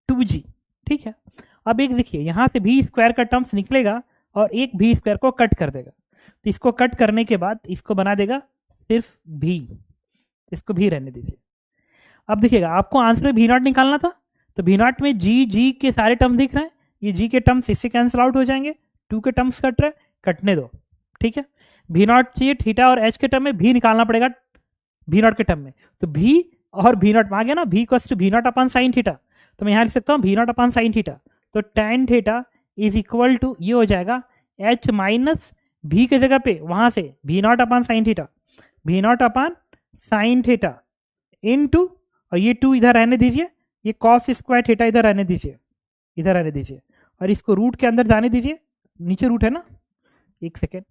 2g। ठीक है, अब एक देखिए यहां से v स्क्वायर का टर्म्स निकलेगा और एक v स्क्वायर को कट कर देगा, तो इसको कट करने के बाद इसको बना देगा सिर्फ v, इसको भी रहने दीजिए। अब देखिएगा आपको आंसर में वी नॉट निकालना था, तो वी नॉट में जी के सारे टर्म दिख रहे हैं, ये जी के टर्म्स इससे कैंसिल आउट हो जाएंगे, 2 के टर्म्स कट रहे, कटने दो। ठीक है, वी नॉट चाहिए थीटा और एच के टर्म में, भी निकालना पड़ेगा वी नॉट के टर्म में, तो भी और वी नॉट आ गया ना, भी equals to v not upon sine theta, तो मैं यहाँ लिख सकता हूँ v not upon sine theta, तो tan theta is equal to ये हो जाएगा एच माइनस भी के जगह पे वहां से v not upon sine theta, v not upon sine theta into, और ये 2 इधर रहने दीजिए, ये कॉस स्क्वायर थीटा इधर रहने दीजिए, इधर रहने दीजिए, और इसको रूट के अंदर जाने दीजिए, नीचे रूट है ना, एक सेकेंड,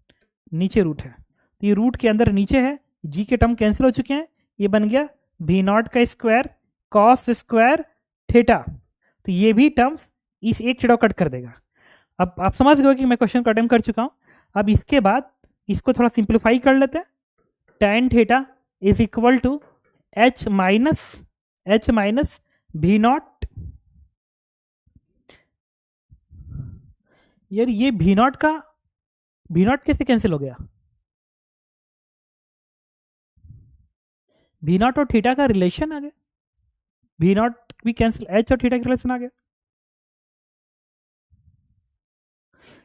नीचे रूट है, तो ये रूट के अंदर नीचे है, जी के टर्म कैंसिल हो चुके हैं, ये बन गया वी नॉट का स्क्वायर कॉस स्क्वायर थीटा, तो ये भी टर्म्स इस एक थीटा कट कर देगा। अब आप समझ गए कि मैं क्वेश्चन को अटेम्प्ट कर चुका हूँ। अब इसके बाद इसको थोड़ा सिंप्लीफाई कर लेते हैं, tan theta is equal to h minus v naught, यार ये वी नॉट कैसे कैंसिल हो गया, वी नॉट और थीटा का रिलेशन आ गया, वी नॉट भी कैंसिल, एच और थीटा का रिलेशन आ गया।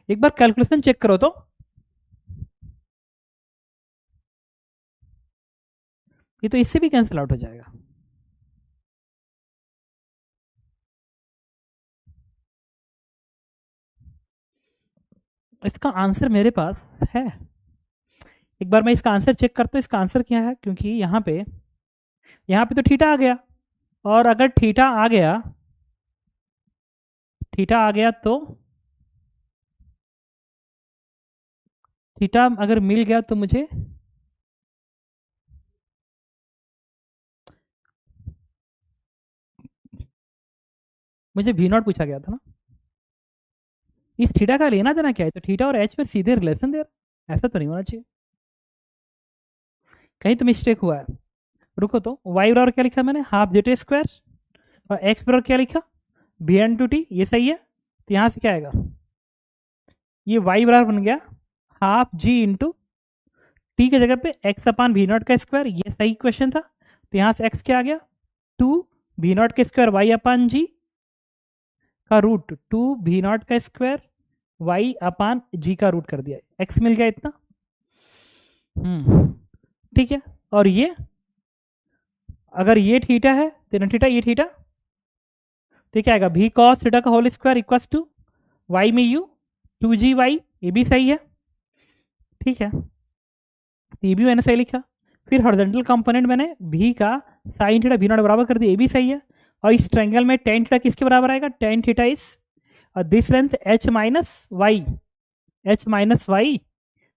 एक बार कैलकुलेशन चेक करो तो, ये तो इससे भी कैंसिल आउट हो जाएगा। इसका आंसर मेरे पास है, एक बार मैं इसका आंसर चेक करता हूँ, इसका आंसर क्या है, क्योंकि यहाँ पे तो थीटा आ गया, और अगर थीटा आ गया तो थीटा अगर मिल गया तो मुझे वी नॉट पूछा गया था ना, इस थीटा का लेना देना क्या है, तो थीटा और एच में सीधे रिलेशन दे रहा, ऐसा तो नहीं होना चाहिए, कहीं तो मिस्टेक हुआ है। रुको, तो वाई बराबर क्या लिखा मैंने, हाफ जेटे स्क्वायर, और एक्स बराबर क्या लिखा बी एन टू टी, ये सही है, तो यहाँ से क्या आएगा, ये वाई बराबर बन गया हाफ जी इंटू टी के जगह पे एक्स अपान वी नॉट का स्क्वायर, ये सही क्वेश्चन था, तो यहाँ से एक्स क्या आ गया 2 वी नॉट के स्क्वायर वाई अपान जी का रूट 2 वी नॉट का स्क्वायर वाई अपान जी का रूट कर दिया, एक्स मिल गया इतना। ठीक है, और ये अगर ये थीटा है तो थीटा, ये थीटा, तो क्या आएगा भी कॉस थीटा का whole square equals to y में यू 2g वाई, ये भी सही है। ठीक है, ये भी मैंने सही लिखा। फिर हॉरिजॉन्टल कंपोनेंट मैंने भी का साइन थीटा भी नॉट बराबर कर दिया, ये भी सही है। और इस ट्रायंगल में टेन थीटा किसके बराबर आएगा, tan theta is this length h minus y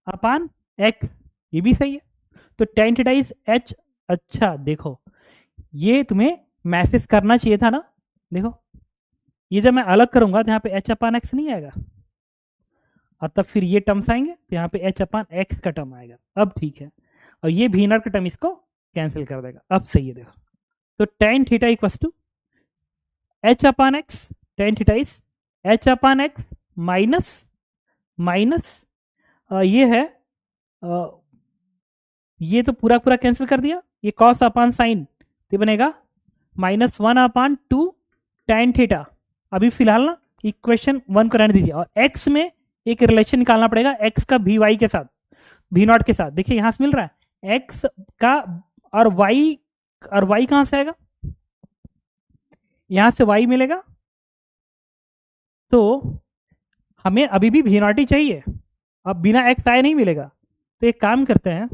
upon x, ये भी सही है। तो टेन थीटा इज h, अच्छा देखो ये तुम्हें मैसेज करना चाहिए था ना, देखो ये जब मैं अलग करूंगा तो यहाँ पे h अपान एक्स नहीं आएगा, और तब फिर ये टर्म्स आएंगे तो यहाँ पे h अपान एक्स का टर्म आएगा, अब ठीक है। और ये भी नॉट का टर्म इसको कैंसिल कर देगा, अब सही है देखो। तो tan theta equals to h upon x tan theta is h upon x minus minus ये है ये तो पूरा पूरा कैंसिल कर दिया, ये कॉस अपान साइन तो बनेगा -1/2 tan थीटा। अभी फिलहाल ना इक्वेशन 1 को रहने दीजिए और x में एक रिलेशन निकालना पड़ेगा x का भी वाई के साथ, भी नॉट के साथ। देखिए यहां से मिल रहा है x का और y कहां से आएगा, यहां से y मिलेगा, तो हमें अभी भी भी नॉट ही चाहिए, अब बिना x आए नहीं मिलेगा। तो एक काम करते हैं,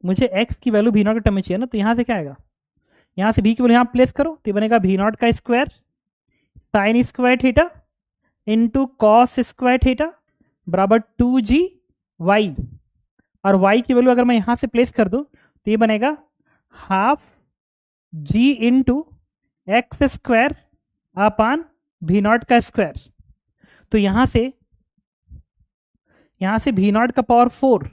मुझे x की वैल्यू भी नॉट के टर्म में चाहिए ना, तो यहां से क्या आएगा, यहां से भी की वैल्यू यहां प्लेस करो तो बनेगा भी नॉट का square sine square theta into cos square theta बराबर 2g वाई, और y की वैल्यू अगर मैं यहां से प्लेस कर दूं तो ये बनेगा half g into x square upon v not का स्क्वायर। तो यहां से भी नॉट का पावर 4,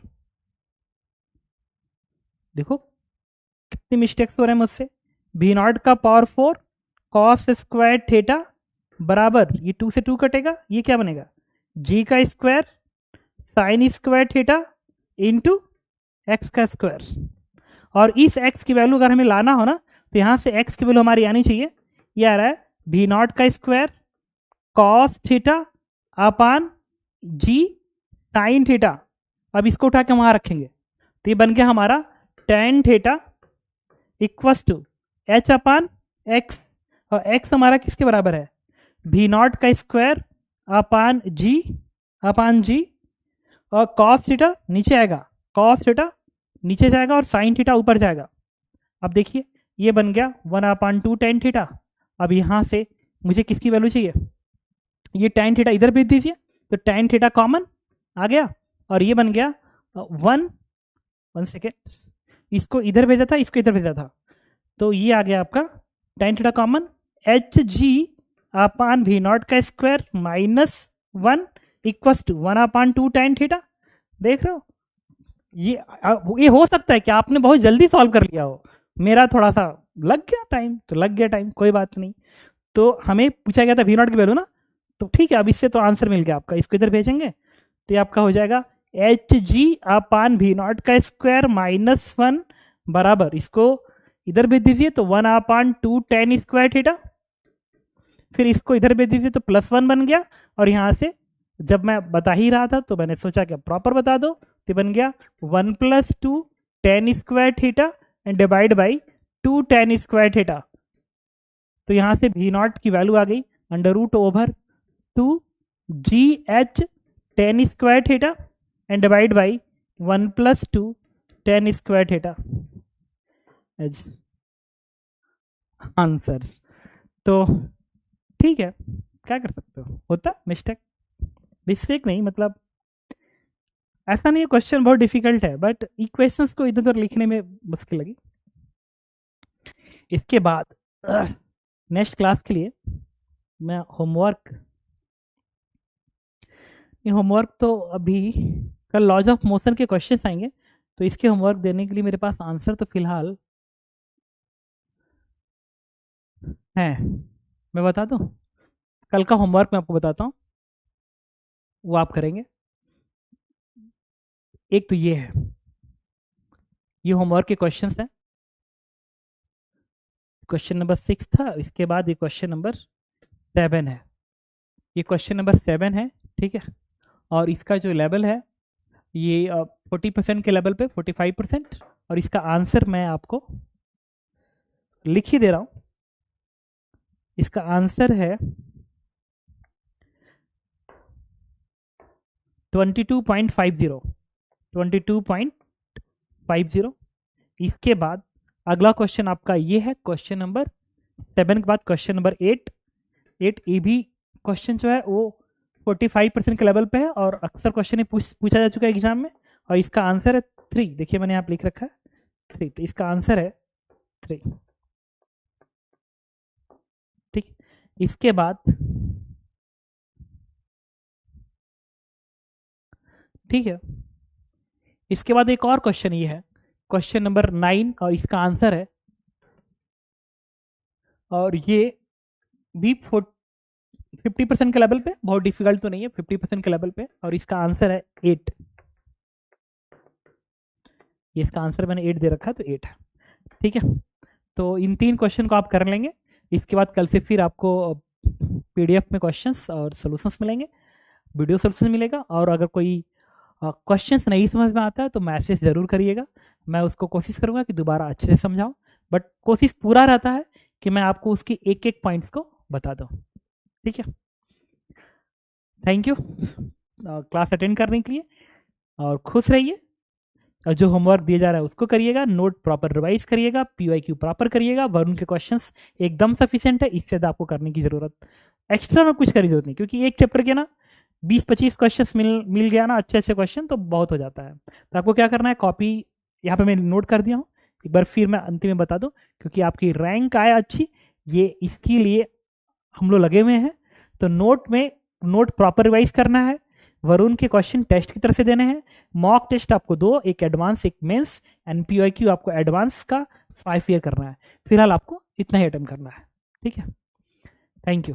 देखो कितनी मिस्टेक्स हो रहे हैं मुझसे, भी नॉट का पावर 4 कॉस स्क्वायर थीटा बराबर ये 2 से 2 कटेगा, ये क्या बनेगा g का square sine square theta into x का स्क्वायर। और इस x की वैल्यू अगर हमें लाना हो ना तो यहां से x की वैल्यू हमारी आनी चाहिए, ये आ रहा है भी नॉट का स्क्वायर कॉस थीटा अपान जी साइन थीटा। अब इसको उठा के वहां रखेंगे तो ये बन गया हमारा tan theta equals to h upon x, और x हमारा किसके बराबर है भी नॉट का स्क्वायर अपान जी, और कॉस थीटा नीचे आएगा, कॉस थीटा नीचे जाएगा और साइन थीटा ऊपर जाएगा। अब देखिए ये बन गया 1/2 tan थीटा। अब यहाँ से मुझे किसकी वैल्यू चाहिए, ये tan थीटा इधर भेज दीजिए तो tan थीटा कॉमन आ गया, और ये बन गया 1 सेकेंड, इसको इधर भेजा था, इसको इधर भेजा था, तो ये आ गया आपका tan theta common h g upon v not का square -1 equals to 1/2 tan theta. देख रहे हो ये हो सकता है कि आपने बहुत जल्दी सॉल्व कर लिया हो, मेरा थोड़ा सा लग गया टाइम, तो लग गया टाइम, कोई बात नहीं। तो हमें पूछा गया था वी नॉट की वैल्यू ना, तो ठीक है अब इससे तो आंसर मिल गया आपका, इसको इधर भेजेंगे तो ये आपका हो जाएगा h g upon v not का स्क्वायर -1 बराबर, इसको इधर भेज दीजिए तो 1/2 tan स्क्वायर थीटा, फिर इसको इधर भेज दीजिए तो +1 बन गया, और यहाँ से जब मैं बता ही रहा था तो मैंने सोचा कि प्रॉपर बता दो, तो बन गया 1 + 2 tan square theta and divide by 2 tan square theta. तो यहाँ से भी नॉट की वैल्यू आ गई √2 g h tan square theta and divide by 1 + 2 tan square theta as answers. तो ठीक है, क्या कर सकते हो, होता मिस्टेक, मिस्टेक नहीं मतलब ऐसा नहीं है क्वेश्चन बहुत डिफिकल्ट है, बट इक्वेशंस को इधर उधर लिखने में मुश्किल लगी। इसके बाद नेक्स्ट क्लास के लिए मैं होमवर्क तो अभी कल लॉज ऑफ मोशन के क्वेश्चंस आएंगे, तो इसके होमवर्क देने के लिए मेरे पास आंसर तो फिलहाल है, मैं बता दूं कल का होमवर्क मैं आपको बताता हूँ, वो आप करेंगे। एक तो ये है, ये होमवर्क के क्वेश्चंस हैं, क्वेश्चन नंबर 6 था, इसके बाद ये क्वेश्चन नंबर 7 है, ये क्वेश्चन नंबर 7 है, ठीक है। और इसका जो लेवल है ये 40% के लेवल पे 45%, और इसका आंसर मैं आपको लिख ही दे रहा हूं, इसका आंसर है 22.50। इसके बाद अगला क्वेश्चन आपका ये है, क्वेश्चन नंबर 7 के बाद क्वेश्चन नंबर 8 ये भी क्वेश्चन जो है वो 45% के लेवल पे है, और अक्सर क्वेश्चन पूछा जा चुका है एग्जाम में, और इसका आंसर है 3। देखिए मैंने यहाँ लिख रखा है 3, तो इसका आंसर है 3, ठीक। इसके बाद ठीक है, इसके बाद एक और क्वेश्चन ये है, क्वेश्चन नंबर 9, और इसका आंसर है, और ये भी 50% के लेवल पे, बहुत डिफिकल्ट तो नहीं है, 50% के लेवल पे, और इसका आंसर है 8। इसका आंसर मैंने 8 दे रखा है, तो 8 है। ठीक है, तो इन 3 क्वेश्चन को आप कर लेंगे। इसके बाद कल से फिर आपको पीडीएफ में क्वेश्चंस और सॉल्यूशंस मिलेंगे, वीडियो सॉल्यूशन मिलेगा। और अगर कोई क्वेश्चंस नहीं समझ में आता है तो मैसेज ज़रूर करिएगा, मैं उसको कोशिश करूँगा कि दोबारा अच्छे से समझाऊँ, बट कोशिश पूरा रहता है कि मैं आपको उसकी एक एक पॉइंट्स को बता दूँ। ठीक है, थैंक यू क्लास अटेंड करने के लिए, और खुश रहिए। और जो होमवर्क दिया जा रहा है उसको करिएगा, नोट प्रॉपर रिवाइज करिएगा, पीवाईक्यू प्रॉपर करिएगा, वरुण के क्वेश्चंस एकदम सफिशिएंट है, इससे आपको करने की ज़रूरत एक्स्ट्रा में कुछ करने की जरूरत नहीं, क्योंकि एक चैप्टर के ना 20-25 क्वेश्चंस मिल गया ना, अच्छे अच्छे क्वेश्चन, तो बहुत हो जाता है। तो आपको क्या करना है, कॉपी यहाँ पे मैं नोट कर दिया हूँ, एक बार फिर मैं अंतिम में बता दूँ, क्योंकि आपकी रैंक आए अच्छी, ये इसके लिए हम लोग लगे हुए हैं। तो नोट प्रॉपर रिवाइज करना है, वरुण के क्वेश्चन टेस्ट की तरफ से देने हैं, मॉक टेस्ट आपको 2, एक एडवांस एक मेंस, एनपीआईक्यू आपको एडवांस का 5 ईयर करना है। फिलहाल आपको इतना ही अटेम्प्ट करना है। ठीक है, थैंक यू।